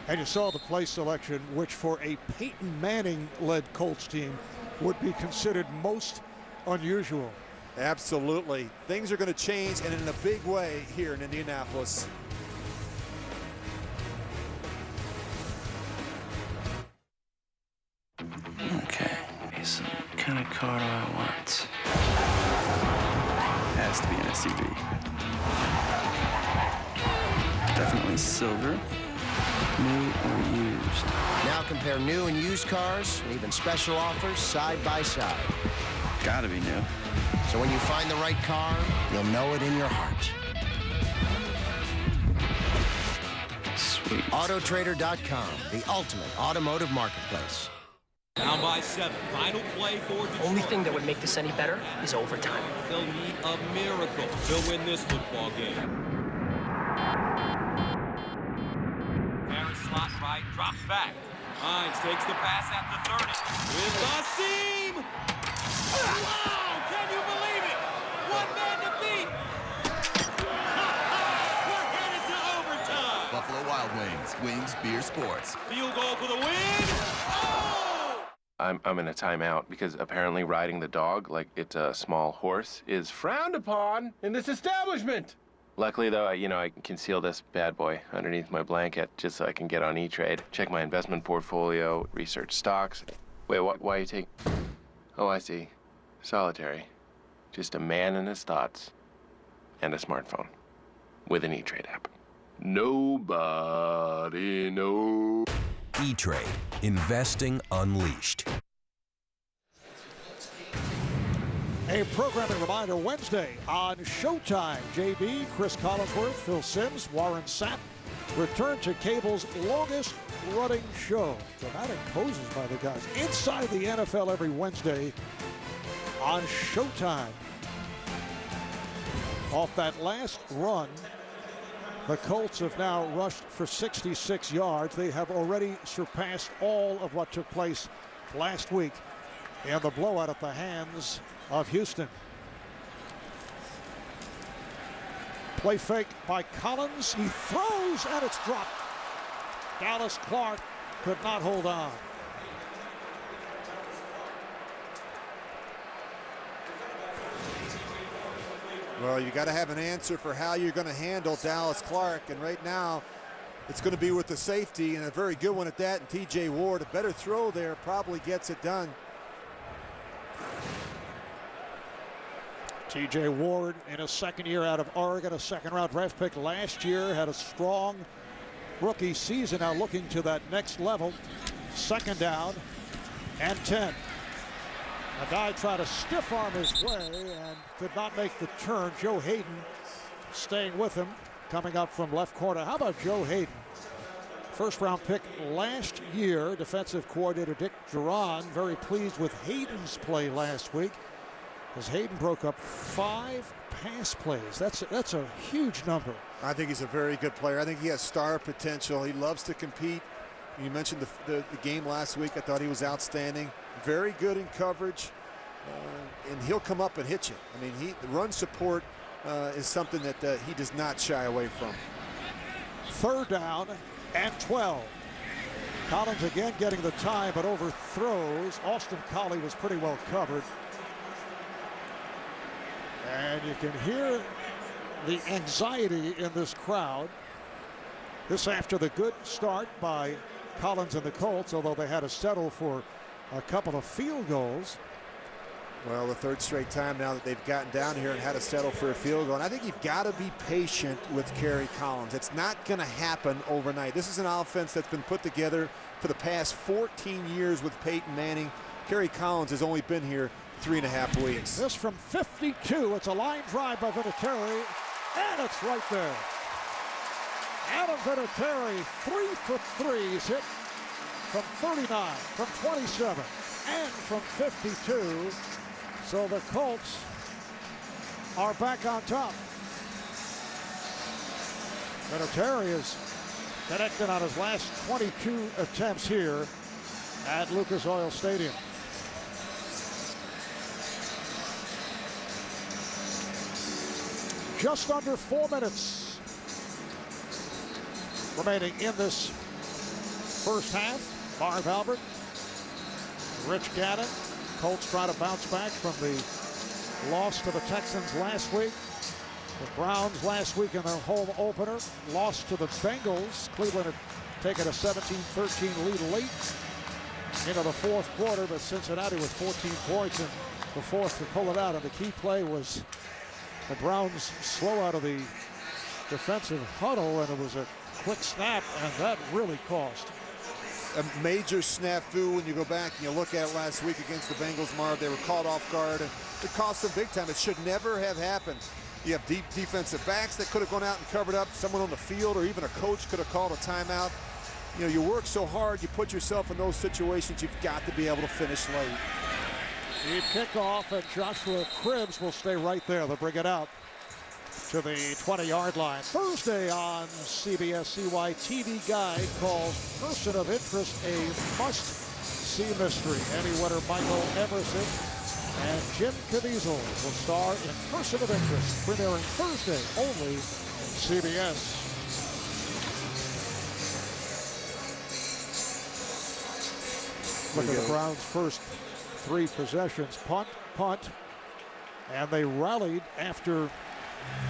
Speaker 3: And you saw the play selection, which for a Peyton Manning-led Colts team would be considered most unusual.
Speaker 4: Absolutely. Things are going to change, and in a big way here in Indianapolis.
Speaker 10: Okay, so what kind of car do I want? Has to be an SUV. Definitely silver, new or used.
Speaker 17: Now compare new and used cars, and even special offers side by side.
Speaker 10: Gotta be new.
Speaker 17: So when you find the right car, you'll know it in your heart.
Speaker 10: Sweet.
Speaker 17: Autotrader.com, the ultimate automotive marketplace.
Speaker 23: Down by 7. Final play for Detroit.
Speaker 24: Only thing that would make this any better is overtime.
Speaker 23: They'll need a miracle to win this football game. Harris slot right, drops back. Hines takes the pass at the 30. With the seam! Wow! Can you believe it? One man to beat! We're headed to overtime!
Speaker 25: Buffalo Wild Wings. Wings Beer Sports.
Speaker 23: Field goal for the win! Oh!
Speaker 26: I'm in a timeout because apparently riding the dog like it's a small horse is frowned upon in this establishment. Luckily, though, I can conceal this bad boy underneath my blanket just so I can get on E-Trade, check my investment portfolio, research stocks. Wait, why are you taking... Oh, I see. Solitary. Just a man and his thoughts and a smartphone with an E-Trade app. Nobody knows.
Speaker 27: E-Trade. Investing Unleashed.
Speaker 3: A programming reminder Wednesday on Showtime. JB, Chris Collinsworth, Phil Simms, Warren Sapp return to cable's longest running show. Dramatic poses by the guys inside the NFL every Wednesday on Showtime. Off that last run, the Colts have now rushed for 66 yards. They have already surpassed all of what took place last week in the blowout at the hands of Houston. Play fake by Collins. He throws and it's dropped. Dallas Clark could not hold on.
Speaker 4: Well, you got to have an answer for how you're going to handle Dallas Clark, and right now it's going to be with the safety, and a very good one at that, and T.J. Ward. A better throw there probably gets it done.
Speaker 3: T.J. Ward in his second year out of Oregon, a second-round draft pick last year, had a strong rookie season. Now looking to that next level. Second down and 10. A guy tried to stiff arm his way and could not make the turn. Joe Hayden staying with him, coming up from left corner. How about Joe Hayden? first-round pick last year. Defensive coordinator Dick Duran very pleased with Hayden's play last week, as Hayden broke up 5 pass plays. That's a huge number.
Speaker 4: I think he's a very good player. I think he has star potential. He loves to compete. You mentioned the game last week. I thought he was outstanding. Very good in coverage, and he'll come up and hit you. I mean, the run support is something that he does not shy away from.
Speaker 3: 3rd down and 12. Collins again getting the time, but overthrows. Austin Collie was pretty well covered. And you can hear the anxiety in this crowd. This after the good start by Collins and the Colts, although they had to settle for a couple of field goals.
Speaker 4: Well, the 3rd straight time now that they've gotten down here and had to settle for a field goal. And I think you've got to be patient with Kerry Collins. It's not going to happen overnight. This is an offense that's been put together for the past 14 years with Peyton Manning. Kerry Collins has only been here 3.5 weeks.
Speaker 3: This from 52. It's a line drive by Vinatieri, and it's right there. Adam Vinatieri, 3 for 3s hit from 39, from 27, and from 52. So the Colts are back on top. Vinatieri is connected on his last 22 attempts here at Lucas Oil Stadium. Just under 4 minutes remaining in this first half. Marv Albert, Rich Gannon. Colts try to bounce back from the loss to the Texans last week. The Browns last week in their home opener lost to the Bengals. Cleveland had taken a 17-13 lead late into the 4th quarter, but Cincinnati with 14 points and the 4th to pull it out. And the key play was the Browns slow out of the defensive huddle, and it was a quick snap, and that really cost.
Speaker 4: A major snafu when you go back and you look at it last week against the Bengals, Marv. They were caught off guard, and it cost them big time. It should never have happened. You have deep defensive backs that could have gone out and covered up. Someone on the field or even a coach could have called a timeout. You know, you work so hard, you put yourself in those situations, you've got to be able to finish late.
Speaker 3: Deep kickoff, and Joshua Cribbs will stay right there. They'll bring it out to the 20-yard line. Thursday on CBS CY TV guide called Person of Interest a Must-See Mystery. Emmy winner Michael Emerson and Jim Caviezel will star in Person of Interest, premiering Thursday only CBS. Look at the Browns' first 3 possessions. Punt, and they rallied after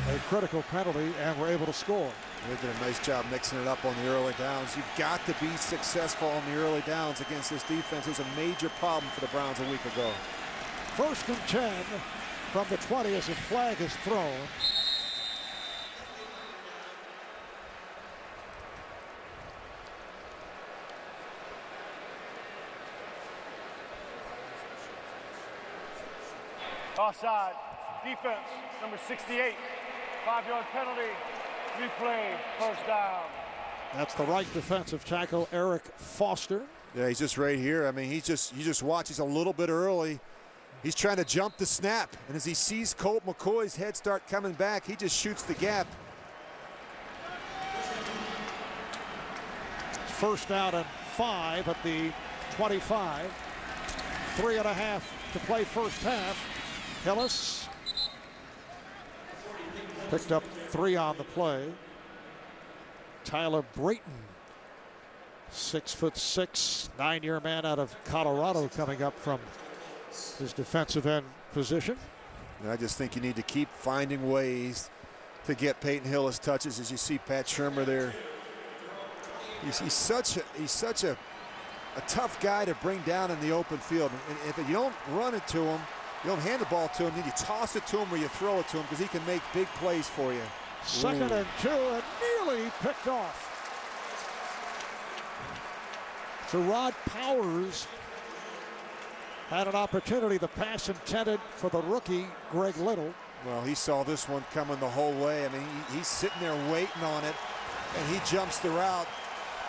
Speaker 3: a critical penalty and were able to score.
Speaker 4: They did a nice job mixing it up on the early downs. You've got to be successful on the early downs against this defense. It was a major problem for the Browns a week ago.
Speaker 3: 1st and 10 from the 20 as a flag is thrown.
Speaker 7: Offside. Defense, number 68. 5-yard penalty. Replay, 1st down.
Speaker 3: That's the right defensive tackle, Eric Foster.
Speaker 4: Yeah, he's just right here. I mean, you just watch. He's a little bit early. He's trying to jump the snap. And as he sees Colt McCoy's head start coming back, he just shoots the gap.
Speaker 3: 1st down and 5 at the 25. 3.5 to play first half. Hillis picked up 3 on the play. Tyler Brayton, 6'6", 9-year man out of Colorado, coming up from his defensive end position.
Speaker 4: And I just think you need to keep finding ways to get Peyton Hillis touches. As you see Pat Shurmur there, he's such a tough guy to bring down in the open field. And if you don't run it to him, you don't hand the ball to him, then you toss it to him or you throw it to him, because he can make big plays for you.
Speaker 3: 2nd and 2, and nearly picked off. So Rod Powers had an opportunity. The pass intended for the rookie, Greg Little.
Speaker 4: Well, he saw this one coming the whole way. I mean, he's sitting there waiting on it, and he jumps the route.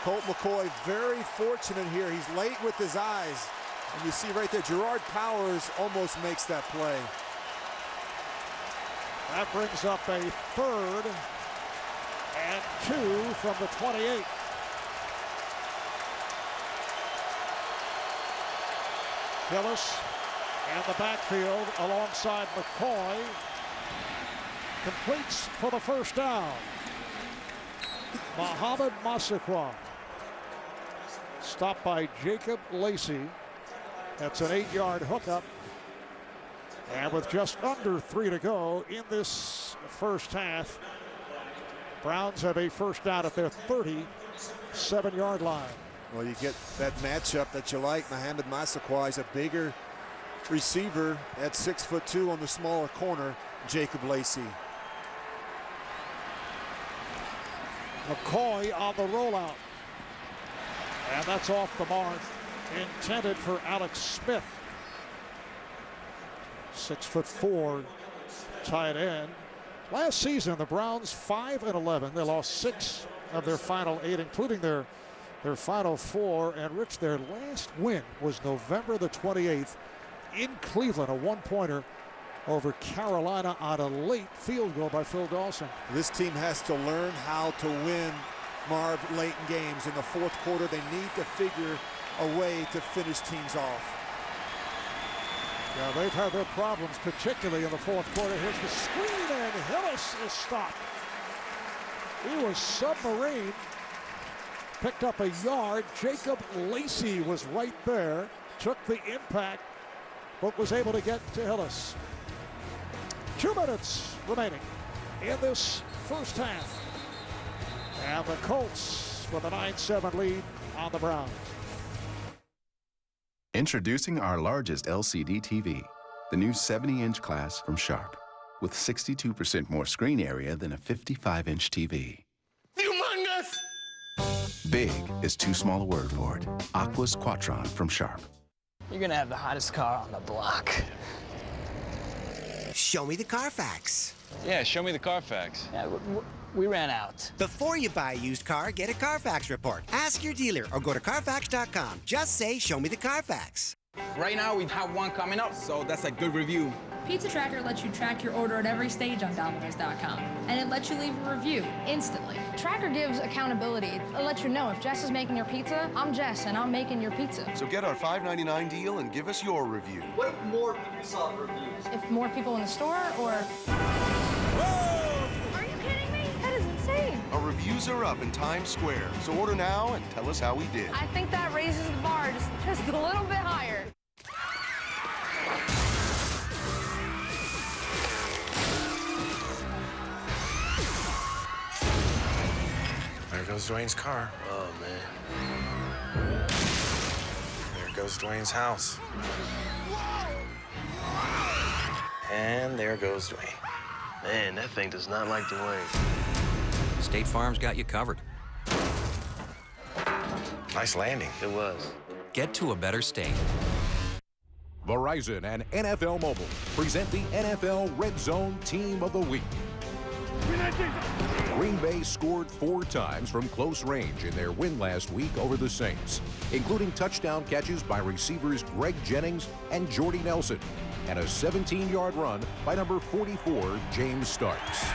Speaker 4: Colt McCoy very fortunate here. He's late with his eyes. And you see right there, Gerard Powers almost makes that play.
Speaker 3: That brings up a 3rd and 2 from the 28. Hillis and the backfield alongside McCoy completes for the first down. Mohamed Massaquoi stopped by Jacob Lacey. That's an 8-yard hookup. And with just under 3 to go in this first half, Browns have a first down at their 37-yard line.
Speaker 4: Well, you get that matchup that you like. Mohamed Massaquoi is a bigger receiver at 6'2" on the smaller corner, Jacob Lacey.
Speaker 3: McCoy on the rollout. And that's off the mark. Intended for Alex Smith. 6'4" tight end. Last season, the Browns 5-11. They lost 6 of their final 8, including their final 4. And Rich, their last win was November the 28th in Cleveland, a 1-pointer over Carolina on a late field goal by Phil Dawson.
Speaker 4: This team has to learn how to win, Marv, late in games. In the fourth quarter, they need to figure a way to finish teams off.
Speaker 3: Yeah, they've had their problems, particularly in the fourth quarter. Here's the screen, and Hillis is stopped. He was submarine. Picked up a yard. Jacob Lacey was right there. Took the impact, but was able to get to Hillis. 2 minutes remaining in this first half. And the Colts with a 9-7 lead on the Browns.
Speaker 2: Introducing our largest LCD TV, the new 70-inch class from Sharp, with 62% more screen area than a 55-inch TV.
Speaker 23: Humongous!
Speaker 2: Big is too small a word for it. Aqua's Quattron from Sharp.
Speaker 24: You're gonna have the hottest car on the block.
Speaker 5: Show me the Carfax.
Speaker 19: Yeah, show me the Carfax.
Speaker 24: Yeah, we ran out.
Speaker 5: Before you buy a used car, get a Carfax report. Ask your dealer or go to Carfax.com. Just say, show me the Carfax.
Speaker 19: Right now, we have one coming up, so that's a good review.
Speaker 6: Pizza Tracker lets you track your order at every stage on Domino's.com, and it lets you leave a review instantly.
Speaker 11: Tracker gives accountability. It lets you know if Jess is making your pizza, I'm Jess, and I'm making your pizza.
Speaker 12: So get our $5.99 deal and give us your review.
Speaker 11: What if more people saw the reviews? If more people in the store, or...
Speaker 12: Whoa!
Speaker 11: Are you kidding me? That is insane.
Speaker 12: Our reviews are up in Times Square, so order now and tell us how we did.
Speaker 11: I think that raises the bar just a little bit higher.
Speaker 15: There goes Dwayne's car. Oh, man. There goes Dwayne's house. And there goes Dwayne.
Speaker 21: Man, that thing does not like Dwayne.
Speaker 28: State Farm's got you covered.
Speaker 15: Nice landing.
Speaker 21: It was.
Speaker 28: Get to a better state.
Speaker 13: Verizon and NFL Mobile present the NFL Red Zone Team of the Week. Green Bay scored 4 times from close range in their win last week over the Saints, including touchdown catches by receivers Greg Jennings and Jordy Nelson, and a 17-yard run by number 44, James Starks.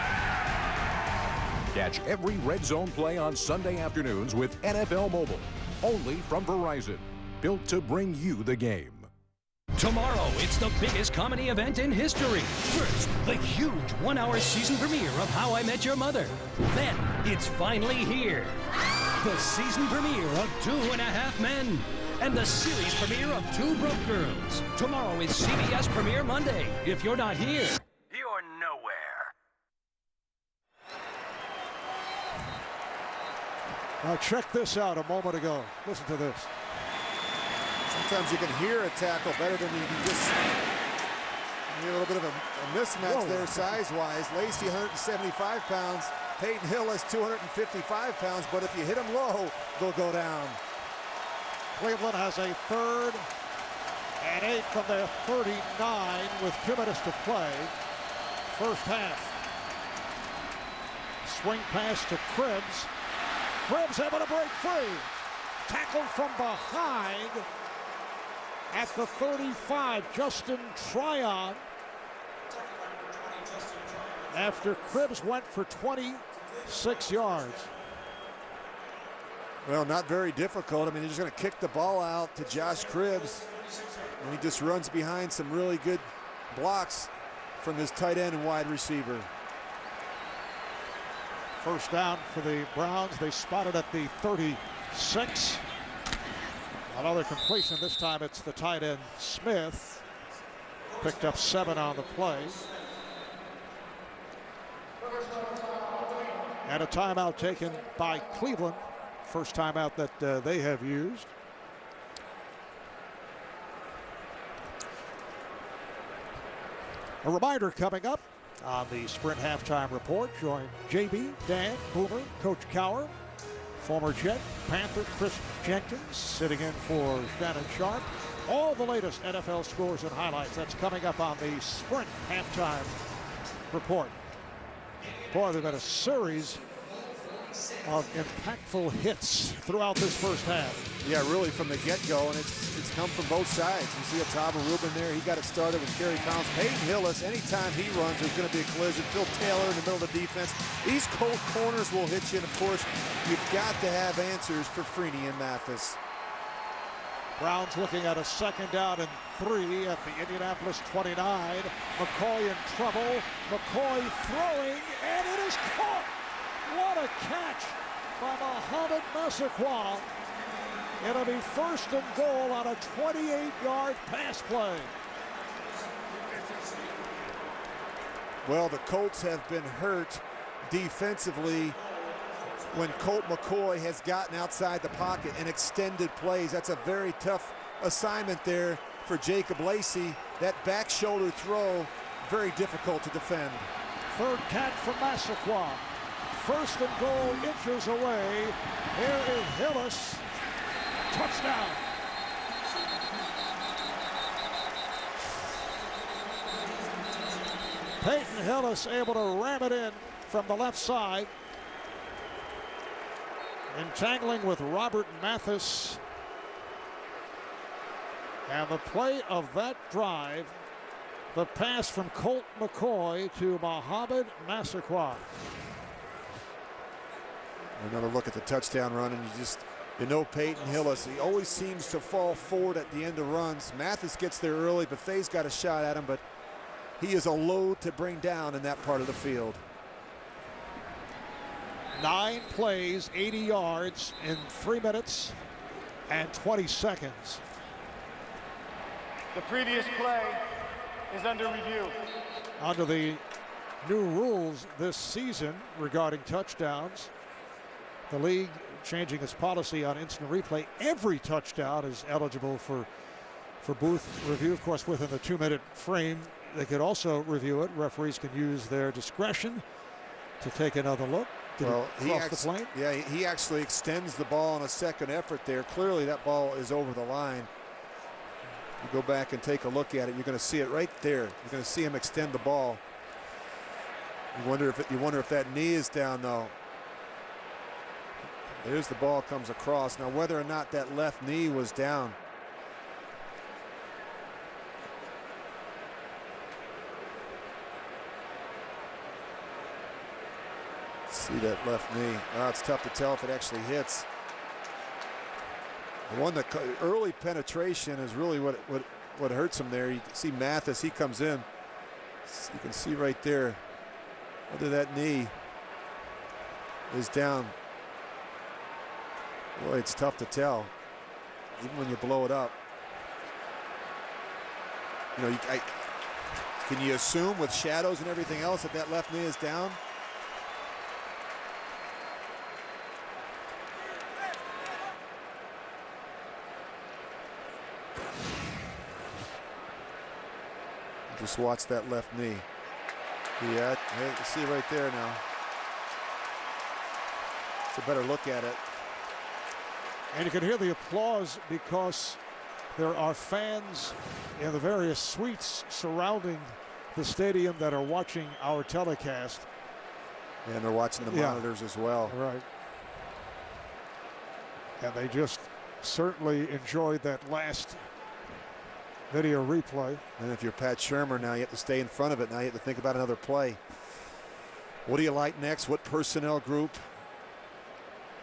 Speaker 13: Catch every Red Zone play on Sunday afternoons with NFL Mobile, only from Verizon, built to bring you the game.
Speaker 29: Tomorrow, it's the biggest comedy event in history. First, the huge 1-hour season premiere of How I Met Your Mother. Then, it's finally here. The season premiere of 2.5 Men. And the series premiere of 2 Broke Girls. Tomorrow is CBS Premiere Monday. If you're not here,
Speaker 21: You're nowhere.
Speaker 3: Now check this out a moment ago. Listen to this.
Speaker 4: Sometimes you can hear a tackle better than you can just hear a little bit of a mismatch there size-wise. Lacey, 175 pounds. Peyton Hillis, 255 pounds. But if you hit them low, they'll go down.
Speaker 3: Cleveland has a 3rd and 8 from their 39 with 2 minutes to play. First half. Swing pass to Krebs. Cribbs able to break free. Tackled from behind at the 35. Justin Tryon. After Cribbs went for 26 yards.
Speaker 4: Well, not very difficult. I mean, he's just going to kick the ball out to Josh Cribbs. And he just runs behind some really good blocks from his tight end and wide receiver.
Speaker 3: First down for the Browns. They spotted at the 36. Another completion. This time it's the tight end Smith. Picked up 7 on the play. And a timeout taken by Cleveland. First timeout that they have used. A reminder coming up on the Sprint Halftime Report. Join JB, Dan, Boomer, Coach Cowher, former Jet, Panther Chris Jenkins sitting in for Shannon Sharp. All the latest NFL scores and highlights. That's coming up on the Sprint Halftime Report. Boy, there's been a series of impactful hits throughout this first half.
Speaker 4: Yeah, really from the get-go, and it's come from both sides. You see Otava Rubin there. He got it started with Kerry Pounds. Peyton Hillis, anytime he runs, there's going to be a collision. Phil Taylor in the middle of the defense. These cold corners will hit you, and, of course, you've got to have answers for Freeney and Mathis.
Speaker 3: Browns looking at a second down and 3 at the Indianapolis 29. McCoy in trouble. McCoy throwing, and it is caught. What a catch by Mohamed Massaquoi. It'll be first and goal on a 28-yard pass play.
Speaker 4: Well, the Colts have been hurt defensively when Colt McCoy has gotten outside the pocket and extended plays. That's a very tough assignment there for Jacob Lacey. That back shoulder throw, very difficult to defend.
Speaker 3: Third catch from Massaquoi. First and goal, inches away. Here is Hillis. Touchdown. Peyton Hillis able to ram it in from the left side. Entangling with Robert Mathis. And the play of that drive, the pass from Colt McCoy to Mohamed Massaquoi.
Speaker 4: Another look at the touchdown run, and you know Peyton Hillis, he always seems to fall forward at the end of runs. Mathis gets there early, but Faye's got a shot at him, but he is a load to bring down in that part of the field.
Speaker 3: 9 plays, 80 yards in 3 minutes and 20 seconds.
Speaker 7: The previous play is under review.
Speaker 3: Under the new rules this season regarding touchdowns, the league changing its policy on instant replay. Every touchdown is eligible for booth review. Of course, within the 2-minute frame, they could also review it. Referees can use their discretion to take another look.
Speaker 4: Well, he actually extends the ball on a second effort there. Clearly, that ball is over the line. You go back and take a look at it. You're going to see it right there. You're going to see him extend the ball. You wonder if that knee is down though. There's the ball comes across. Now, whether or not that left knee was down. See that left knee. Oh, it's tough to tell if it actually hits. The one that early penetration is really what hurts him there. You can see Mathis, he comes in. You can see right there whether that knee is down. Boy, it's tough to tell, even when you blow it up. You know, can you assume with shadows and everything else that left knee is down? Just watch that left knee. Yeah, you see it right there now. It's a better look at it.
Speaker 3: And you can hear the applause because there are fans in the various suites surrounding the stadium that are watching our telecast.
Speaker 4: And they're watching the monitors as well.
Speaker 3: Right. And they just certainly enjoyed that last video replay.
Speaker 4: And if you're Pat Shurmur now, you have to stay in front of it. Now you have to think about another play. What do you like next? What personnel group?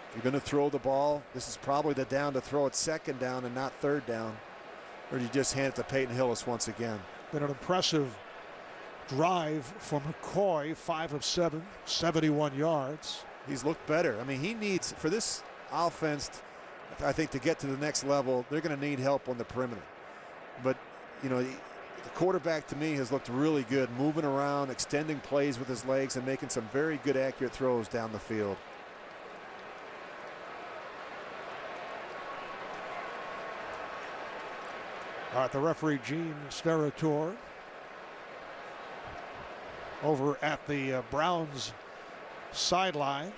Speaker 4: If you're going to throw the ball, this is probably the down to throw it second down and not third down. Or do you just hand it to Peyton Hillis once again?
Speaker 3: Been an impressive drive for McCoy, 5 of 7, 71 yards.
Speaker 4: He's looked better. I mean, he needs, for this offense, I think, to get to the next level, they're going to need help on the perimeter. But, you know, the quarterback to me has looked really good, moving around, extending plays with his legs, and making some very good, accurate throws down the field.
Speaker 3: All right, the referee, Gene Steratore, over at the Browns sideline.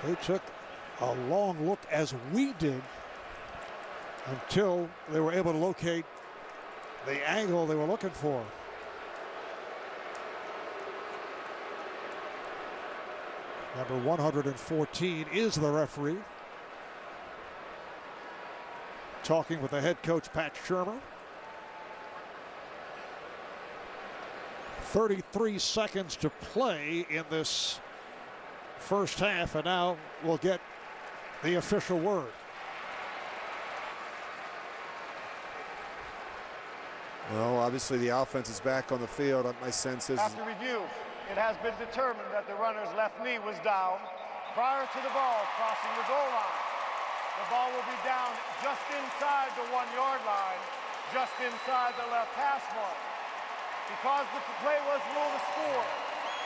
Speaker 3: They took a long look, as we did, until they were able to locate the angle they were looking for. Number 114 is the referee, talking with the head coach, Pat Shurmur. 33 seconds to play in this first half, and now we'll get the official word.
Speaker 4: Well, obviously the offense is back on the field. My sense is,
Speaker 7: after review, it has been determined that the runner's left knee was down prior to the ball crossing the goal line. The ball will be down just inside the 1-yard line, just inside the left hash mark. Because the play was ruled a score,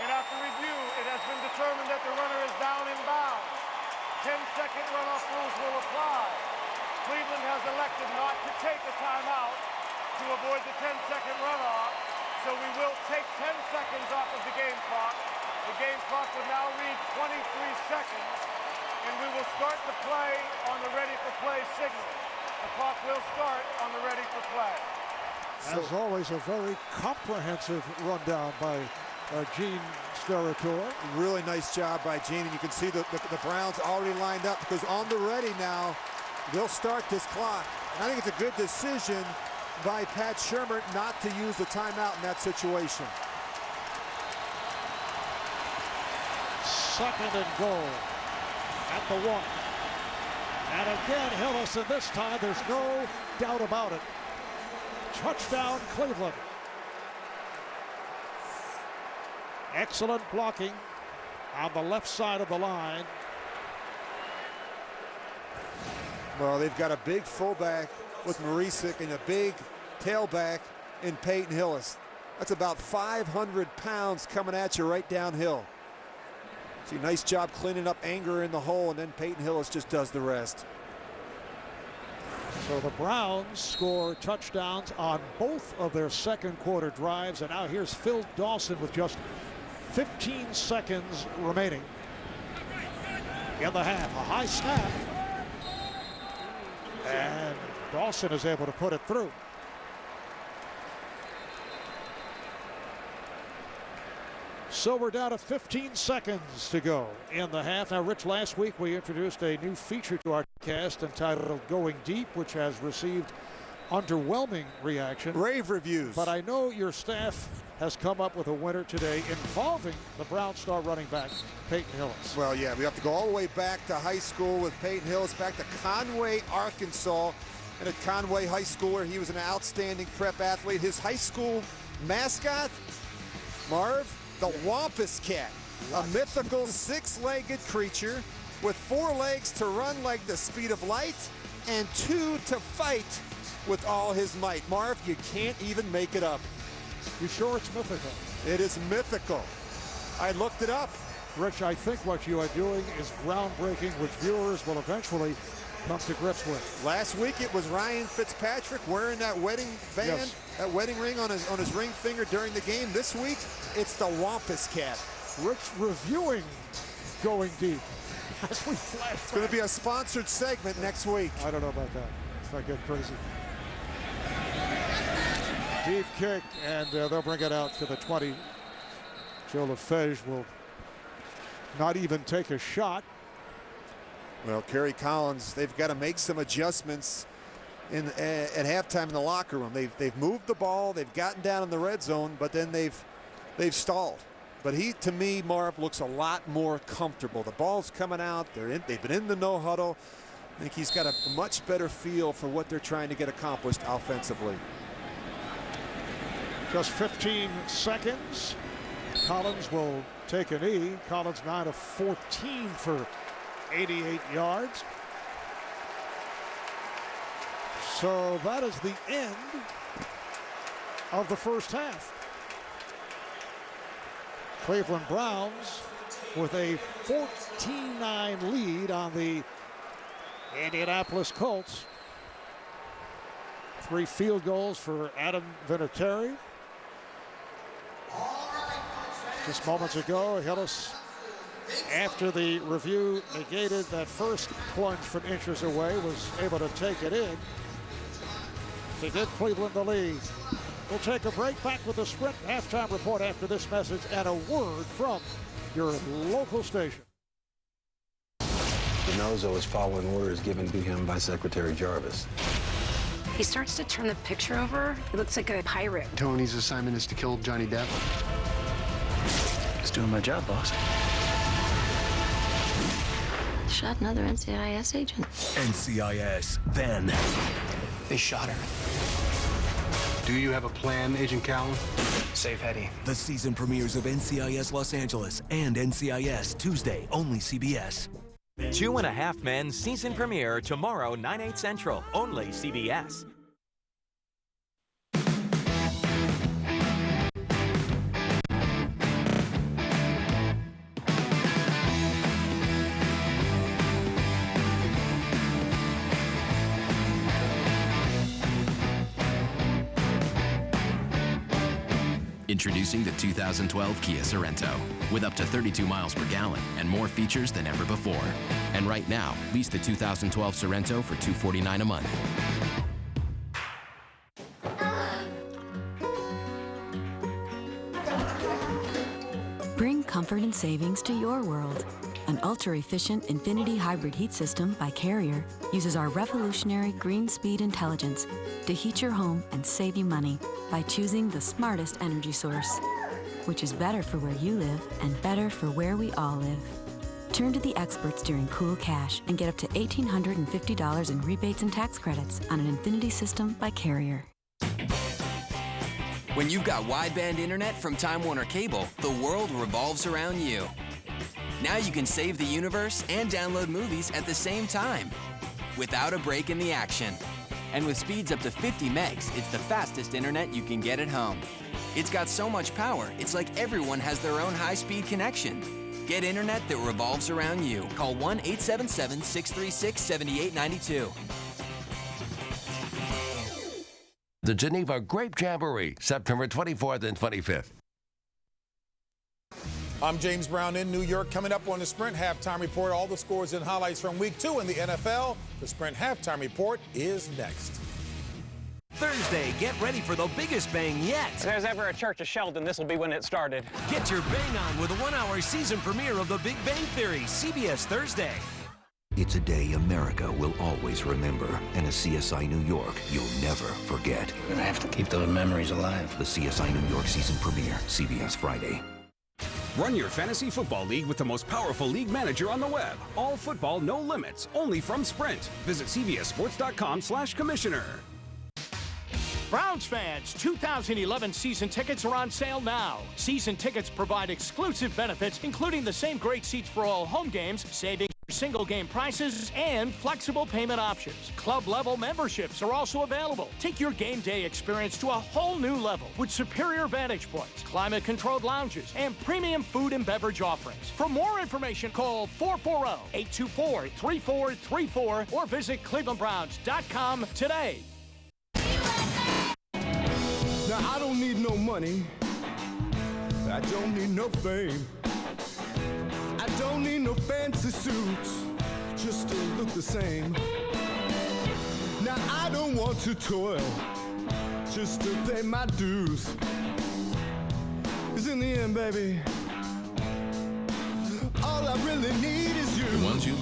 Speaker 7: and after review, it has been determined that the runner is down in bounds. 10-second runoff rules will apply. Cleveland has elected not to take a timeout to avoid the 10-second runoff, so we will take 10 seconds off of the game clock. The game clock will now read 23 seconds, and we will start the play on the ready for play signal. The clock will start on the ready for play.
Speaker 3: As always, a very comprehensive rundown by Gene Steratore.
Speaker 4: Really nice job by Gene, and you can see the Browns already lined up, because on the ready now, they'll start this clock. And I think it's a good decision by Pat Shurmur not to use the timeout in that situation.
Speaker 3: Second and goal at the 1. And again, Hillis, and this time there's no doubt about it. Touchdown, Cleveland. Excellent blocking on the left side of the line.
Speaker 4: Well, they've got a big fullback with Marisic and a big tailback in Peyton Hillis. That's about 500 pounds coming at you right downhill. See, nice job cleaning up anger in the hole, and then Peyton Hillis just does the rest.
Speaker 3: So the Browns score touchdowns on both of their second quarter drives, and now here's Phil Dawson with just 15 seconds remaining in the half. A high snap, and Dawson is able to put it through. So we're down to 15 seconds to go in the half. Now, Rich, last week we introduced a new feature to our cast entitled Going Deep, which has received underwhelming reaction.
Speaker 4: Rave reviews.
Speaker 3: But I know your staff has come up with a winner today involving the Brown star running back, Peyton Hillis.
Speaker 4: Well, yeah, we have to go all the way back to high school with Peyton Hillis, back to Conway, Arkansas. And at Conway High School, where he was an outstanding prep athlete. His high school mascot, Marv, the Wampus Cat, a mythical 6-legged creature with 4 legs to run like the speed of light and 2 to fight with all his might. Marv, you can't even make it up.
Speaker 3: You sure it's mythical?
Speaker 4: It is mythical. I looked it up.
Speaker 3: Rich, I think what you are doing is groundbreaking, which viewers will eventually come to grips with.
Speaker 4: Last week it was Ryan Fitzpatrick wearing that wedding band,
Speaker 3: yes,
Speaker 4: that wedding ring on his ring finger during the game. This week it's the Wampus Cat.
Speaker 3: Rich reviewing Going Deep as we flash.
Speaker 4: It's going to be a sponsored segment next week.
Speaker 3: I don't know about that. It's not getting crazy. Deep kick, and they'll bring it out to the 20 Joe LaFege will not even take a shot.
Speaker 4: Well, Kerry Collins, they've got to make some adjustments at halftime in the locker room. They've moved the ball, they've gotten down in the red zone, but then they've stalled. But he, to me, Marv, looks a lot more comfortable. The ball's coming out. They've been in the no huddle. I think he's got a much better feel for what they're trying to get accomplished offensively.
Speaker 3: Just 15 seconds. Collins will take a knee. Collins 9 of 14 for 88 yards. So that is the end of the first half. Cleveland Browns with a 14-9 lead on the Indianapolis Colts. 3 field goals for Adam Vinatieri. Just moments ago, Hillis, after the review negated that first plunge from inches away, was able to take it in to give Cleveland the lead. We'll take a break. Back with the Sprint halftime report after this message and a word from your local station.
Speaker 1: Denozo is following orders given to him by Secretary Jarvis.
Speaker 8: He starts to turn the picture over. He looks like a pirate.
Speaker 9: Tony's assignment is to kill Johnny Depp.
Speaker 21: Just doing my job, boss.
Speaker 8: Shot another NCIS agent.
Speaker 27: NCIS, then.
Speaker 21: They shot her.
Speaker 9: Do you have a plan, Agent Callan?
Speaker 21: Save Hetty.
Speaker 27: The season premieres of NCIS Los Angeles and NCIS Tuesday, only CBS.
Speaker 10: 2.5 Men season premiere tomorrow, 9/8 Central, only CBS.
Speaker 14: Introducing the 2012 Kia Sorento, with up to 32 miles per gallon and more features than ever before. And right now, lease the 2012 Sorento for $249 a month.
Speaker 16: Bring comfort and savings to your world. An ultra-efficient Infinity hybrid heat system by Carrier uses our revolutionary Green Speed intelligence to heat your home and save you money by choosing the smartest energy source, which is better for where you live and better for where we all live. Turn to the experts during Cool Cash and get up to $1,850 in rebates and tax credits on an Infinity system by Carrier.
Speaker 18: When you've got wideband internet from Time Warner Cable, the world revolves around you. Now you can save the universe and download movies at the same time, without a break in the action. And with speeds up to 50 megs, it's the fastest internet you can get at home. It's got so much power, it's like everyone has their own high-speed connection. Get internet that revolves around you. Call 1-877-636-7892.
Speaker 20: The Geneva Grape Jamboree, September 24th and 25th.
Speaker 22: I'm James Brown in New York. Coming up on the Sprint Halftime Report, all the scores and highlights from Week 2 in the NFL. The Sprint Halftime Report is next.
Speaker 29: Thursday, get ready for the biggest bang yet.
Speaker 24: If there's ever a church of Sheldon, this will be when it started.
Speaker 29: Get your bang on with a 1-hour season premiere of The Big Bang Theory, CBS Thursday.
Speaker 30: It's a day America will always remember, and a CSI New York you'll never forget.
Speaker 21: We're gonna have to keep those memories alive.
Speaker 30: The CSI New York season premiere, CBS Friday.
Speaker 31: Run your fantasy football league with the most powerful league manager on the web. All football, no limits, only from Sprint. Visit cbssports.com/commissioner.
Speaker 32: Browns fans, 2011 season tickets are on sale now. Season tickets provide exclusive benefits, including the same great seats for all home games, savings for single game prices, and flexible payment options. Club level memberships are also available. Take your game day experience to a whole new level with superior vantage points, climate controlled lounges, and premium food and beverage offerings. For more information, call 440-824-3434 or visit clevelandbrowns.com today.
Speaker 33: Now, I don't need no money. I don't need no fame. I don't need no fancy suits just to look the same. Now, I don't want to toil just to pay my dues. 'Cause in the end, baby,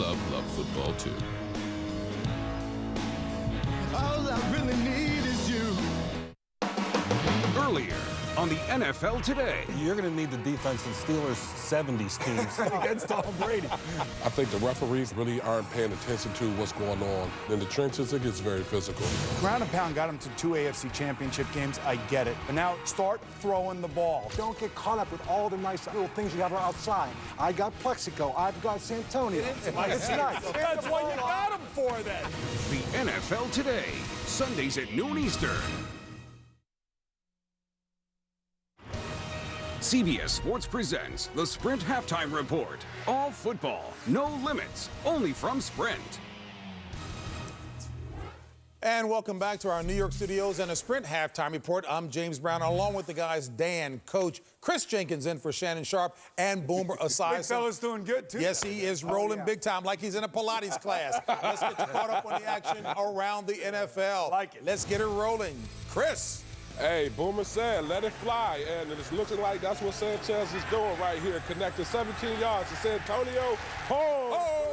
Speaker 2: love football too.
Speaker 33: All I really need is you.
Speaker 31: Earlier on the NFL Today.
Speaker 5: You're going to need the defense in Steelers' 70s teams against Tom Brady.
Speaker 6: I think the referees really aren't paying attention to what's going on. In the trenches, it gets very physical.
Speaker 5: Ground and pound got him to 2 AFC championship games. I get it. But now start throwing the ball.
Speaker 11: Don't get caught up with all the nice little things you have outside. I got Plexico. I've got Santonio. It's nice.
Speaker 5: That's what you got him for then.
Speaker 31: The NFL Today, Sundays at noon Eastern. CBS Sports presents the Sprint Halftime Report. All football, no limits, only from Sprint.
Speaker 22: And welcome back to our New York studios and a Sprint Halftime Report. I'm James Brown, along with the guys Dan, Coach, Chris Jenkins in for Shannon Sharp, and Boomer Esiason.
Speaker 5: Big fella's doing good, too.
Speaker 22: Yes, he is rolling big time like he's in a Pilates class. Let's get you caught up on the action around the NFL.
Speaker 5: Like it.
Speaker 22: Let's get it rolling. Chris.
Speaker 6: Hey, Boomer said, let it fly, and it's looking like that's what Sanchez is doing right here. Connected 17 yards to Santonio.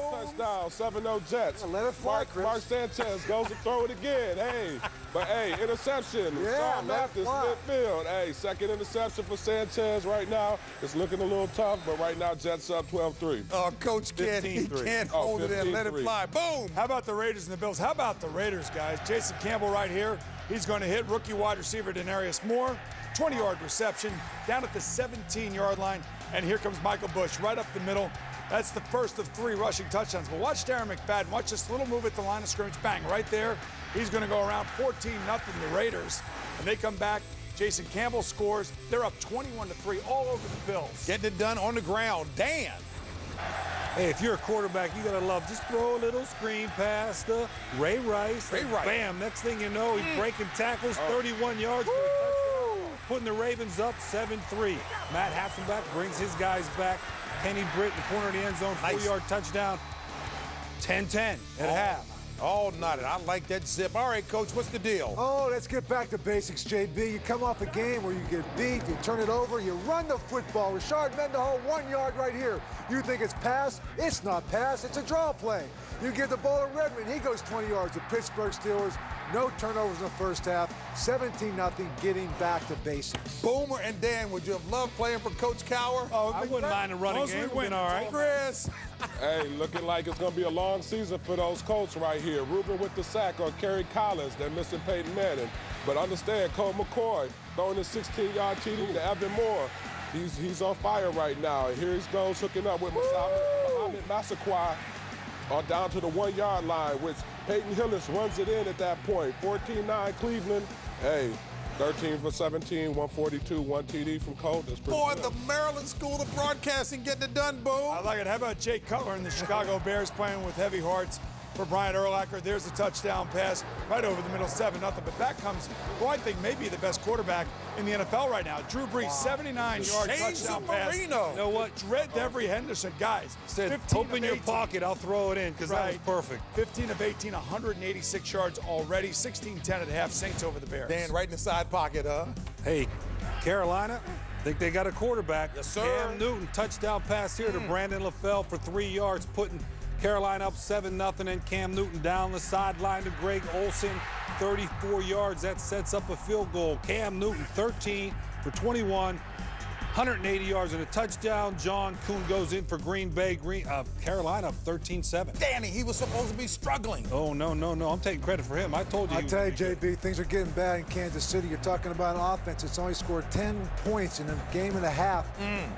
Speaker 6: Touchdown, 7-0 Jets.
Speaker 11: Yeah, let it fly, Chris.
Speaker 6: Mark Sanchez goes to throw it again. Hey, interception. Sean Mathis, midfield. Hey, second interception for Sanchez right now. It's looking a little tough, but right now Jets up 12-3.
Speaker 22: Oh, Coach can't hold it in. Let it fly. Boom.
Speaker 5: How about the Raiders and the Bills? How about the Raiders, guys? Jason Campbell right here. He's going to hit rookie wide receiver Denarius Moore. 20-yard reception down at the 17-yard line. And here comes Michael Bush right up the middle. That's the first of 3 rushing touchdowns. But watch Darren McFadden. Watch this little move at the line of scrimmage. Bang, right there. He's going to go around 14-0 the Raiders. And they come back. Jason Campbell scores. They're up 21-3 all over the Bills.
Speaker 22: Getting it done on the ground. Dan.
Speaker 5: Hey, if you're a quarterback, you got to love. Just throw a little screen pass to Ray Rice. Bam, next thing you know, he's breaking tackles, 31 yards for a touchdown, putting the Ravens up 7-3. Matt Hasselbeck brings his guys back. Kenny Britt in the corner of the end zone, 4-yard touchdown. 10-10 at half.
Speaker 22: All nodded. I like that zip. All right, Coach, what's the deal?
Speaker 11: Oh, let's get back to basics, JB. You come off a game where you get beat, you turn it over, you run the football. Rashard Mendenhall, 1 yard right here. You think it's pass? It's not pass. It's a draw play. You give the ball to Redmond. He goes 20 yards. The Pittsburgh Steelers, no turnovers in the first half. 17-0, getting back to basics.
Speaker 22: Boomer and Dan, would you have loved playing for Coach Cower?
Speaker 5: Oh, I wouldn't mind a running game. We've been all right.
Speaker 22: Chris.
Speaker 6: Hey, looking like it's going to be a long season for those Colts right here. Ruben with the sack on Kerry Collins. They're missing Peyton Manning. But understand, Colt McCoy throwing his 16-yard TD to Evan Moore. He's on fire right now. And here he goes hooking up with Mohamed Massaquoi down to the 1 yard line, which Peyton Hillis runs it in at that point. 14-9 Cleveland. Hey, 13 for 17, 142, 1 TD from Colt. That's pretty good.
Speaker 22: The Maryland School of Broadcasting getting it done, Boom.
Speaker 5: I like it. How about Jay Cutler and the Chicago Bears playing with heavy hearts for Brian Urlacher? There's a touchdown pass right over the middle, 7-0. But back comes who I think may be the best quarterback in the NFL right now. Drew Brees, 79-yard touchdown pass. You
Speaker 22: know
Speaker 5: what? Dread Devery Henderson, guys. Said, open your pocket, I'll throw it in, because that was perfect.
Speaker 6: 15 of 18, 186 yards already. 16-10 at half. Saints over the Bears.
Speaker 22: Dan, right in the side pocket, huh?
Speaker 5: Hey, Carolina, think they got a quarterback.
Speaker 22: Yes, sir.
Speaker 5: Cam Newton, touchdown pass here to Brandon LaFell for 3 yards, putting Carolina up 7-0, and Cam Newton down the sideline to Greg Olsen, 34 yards. That sets up a field goal. Cam Newton, 13 for 21, 180 yards and a touchdown. John Kuhn goes in for Green Bay. Carolina 13-7.
Speaker 22: Danny, he was supposed to be struggling.
Speaker 5: Oh, no. I'm taking credit for him. I told you.
Speaker 11: I tell you, JB, things are getting bad in Kansas City. You're talking about an offense that's only scored 10 points in a game and a half.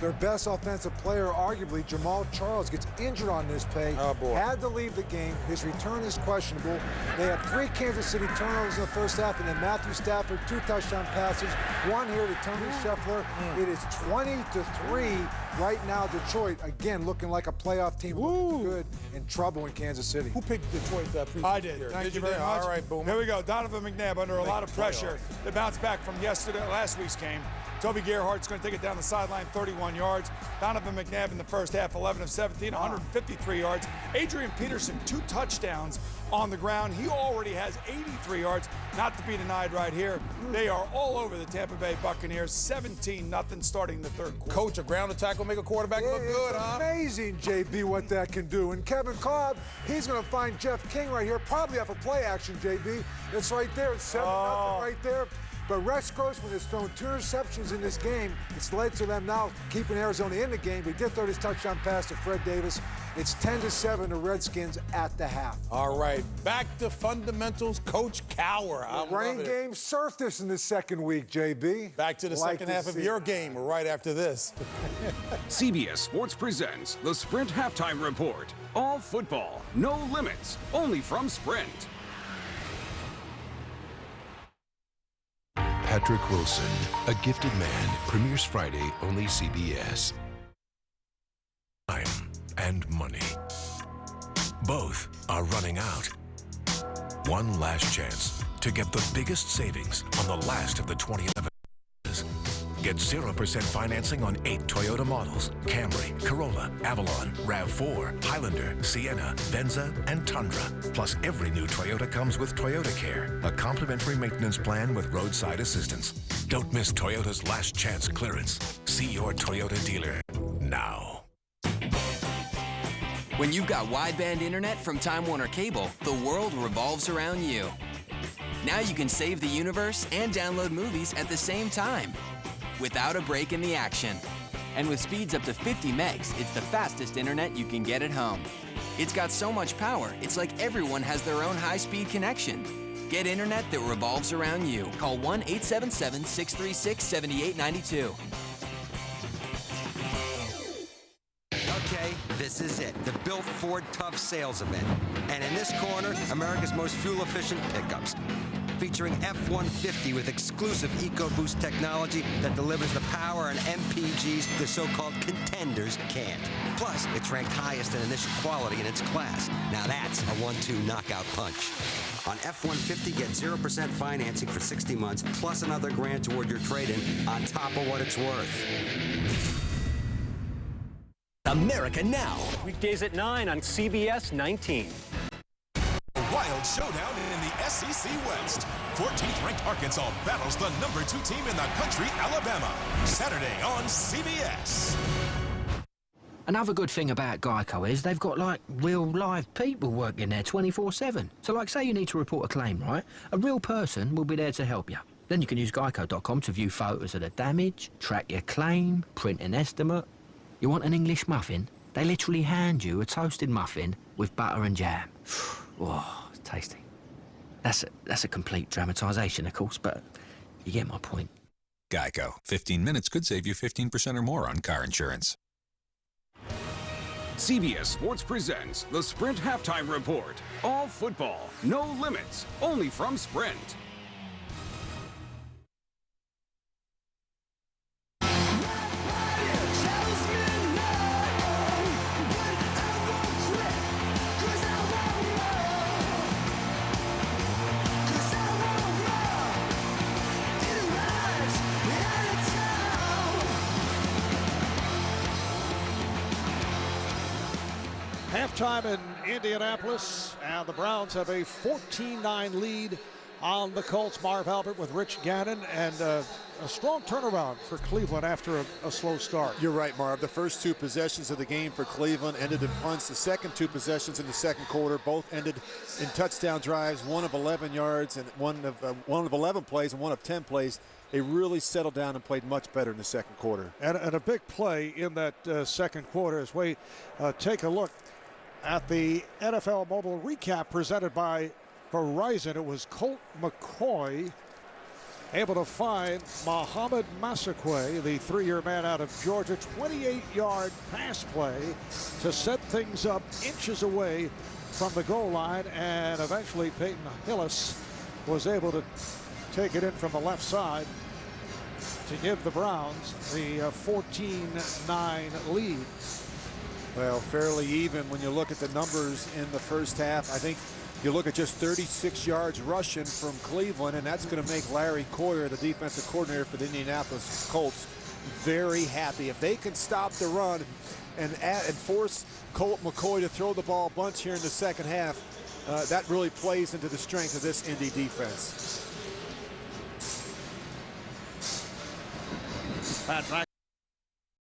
Speaker 11: Their best offensive player, arguably, Jamal Charles, gets injured on this play.
Speaker 22: Oh, boy.
Speaker 11: Had to leave the game. His return is questionable. They had 3 Kansas City turnovers in the first half, and then Matthew Stafford, 2 touchdown passes, 1 here to Tony Scheffler. It is 20-3 right now. Detroit, again, looking like a playoff team. Looking good, in trouble in Kansas City.
Speaker 22: Who picked Detroit preseason?
Speaker 5: I did. Thank you very much.
Speaker 22: All right, Boom.
Speaker 5: Here we go. Donovan McNabb under a lot of pressure. They bounced back from last week's game. Toby Gerhardt's going to take it down the sideline, 31 yards. Donovan McNabb in the first half, 11 of 17, 153 yards. Adrian Peterson, 2 touchdowns on the ground. He already has 83 yards, not to be denied right here. They are all over the Tampa Bay Buccaneers, 17-0 starting the third quarter.
Speaker 22: Coach, a ground attack will make a quarterback look good, huh?
Speaker 11: Amazing, JB, what that can do. And Kevin Cobb, he's going to find Jeff King right here, probably off a play action, JB. It's right there. It's 7-0 right there. But Rex Grossman has thrown 2 interceptions in this game. It's led to them now keeping Arizona in the game. But he did throw this touchdown pass to Fred Davis. It's 10-7, the Redskins at the half.
Speaker 22: All right, back to fundamentals, Coach Cowher.
Speaker 11: The running game surfed this in the second week, JB.
Speaker 22: Back to the second half of your game right after this.
Speaker 31: CBS Sports presents the Sprint Halftime Report. All football, no limits, only from Sprint.
Speaker 2: Patrick Wilson, A Gifted Man, premieres Friday, only CBS. Time and money. Both are running out. One last chance to get the biggest savings on the last of the 2011. Get 0% financing on 8 Toyota models: Camry, Corolla, Avalon, RAV4, Highlander, Sienna, Venza, and Tundra. Plus, every new Toyota comes with Toyota Care, a complimentary maintenance plan with roadside assistance. Don't miss Toyota's last chance clearance. See your Toyota dealer now.
Speaker 18: When you've got wideband internet from Time Warner Cable, the world revolves around you. Now you can save the universe and download movies at the same time, without a break in the action. And with speeds up to 50 megs, it's the fastest internet you can get at home. It's got so much power, it's like everyone has their own high-speed connection. Get internet that revolves around you. Call 1-877-636-7892.
Speaker 3: Okay, this is it, the Built Ford Tough Sales Event. And in this corner, America's most fuel-efficient pickups. Featuring F-150 with exclusive EcoBoost technology that delivers the power and MPGs the so-called contenders can't. Plus, it's ranked highest in initial quality in its class. Now that's a 1-2 knockout punch. On F-150, get 0% financing for 60 months, plus another grand toward your trade-in on top of what it's worth.
Speaker 29: America Now.
Speaker 24: Weekdays at 9 on CBS 19.
Speaker 4: Wild showdown in the SEC West. 14th ranked Arkansas battles the number 2 team in the country, Alabama. Saturday on CBS.
Speaker 7: Another good thing about Geico is they've got like real live people working there 24/7. So like say you need to report a claim, right? A real person will be there to help you. Then you can use geico.com to view photos of the damage, track your claim, print an estimate. You want an English muffin? They literally hand you a toasted muffin with butter and jam. Oh, it's tasty. That's a complete dramatisation, of course, but you get my point.
Speaker 12: Geico. 15 minutes could save you 15% or more on car insurance.
Speaker 31: CBS Sports presents the Sprint Halftime Report. All football, no limits, only from Sprint.
Speaker 12: Halftime in Indianapolis, and the Browns have a 14-9 lead on the Colts. Marv Albert with Rich Gannon, and a strong turnaround for Cleveland after a slow start.
Speaker 13: You're right, Marv. The first 2 possessions of the game for Cleveland ended in punts. The second 2 possessions in the second quarter both ended in touchdown drives, one of 11 yards and one of 11 plays and one of 10 plays. They really settled down and played much better in the second quarter.
Speaker 12: And a big play in that second quarter as we take a look at the NFL Mobile Recap presented by Verizon. It was Colt McCoy able to find Mohamed Massaquoi, the 3-year man out of Georgia, 28-yard pass play to set things up inches away from the goal line, and eventually Peyton Hillis was able to take it in from the left side to give the Browns the 14-9 lead.
Speaker 13: Well, fairly even when you look at the numbers in the first half. I think You look at just 36 yards rushing from Cleveland, and that's going to make Larry Coyer, the defensive coordinator for the Indianapolis Colts, very happy. If they can stop the run and force Colt McCoy to throw the ball a bunch here in the second half, that really plays into the strength of this Indy defense.
Speaker 12: Pat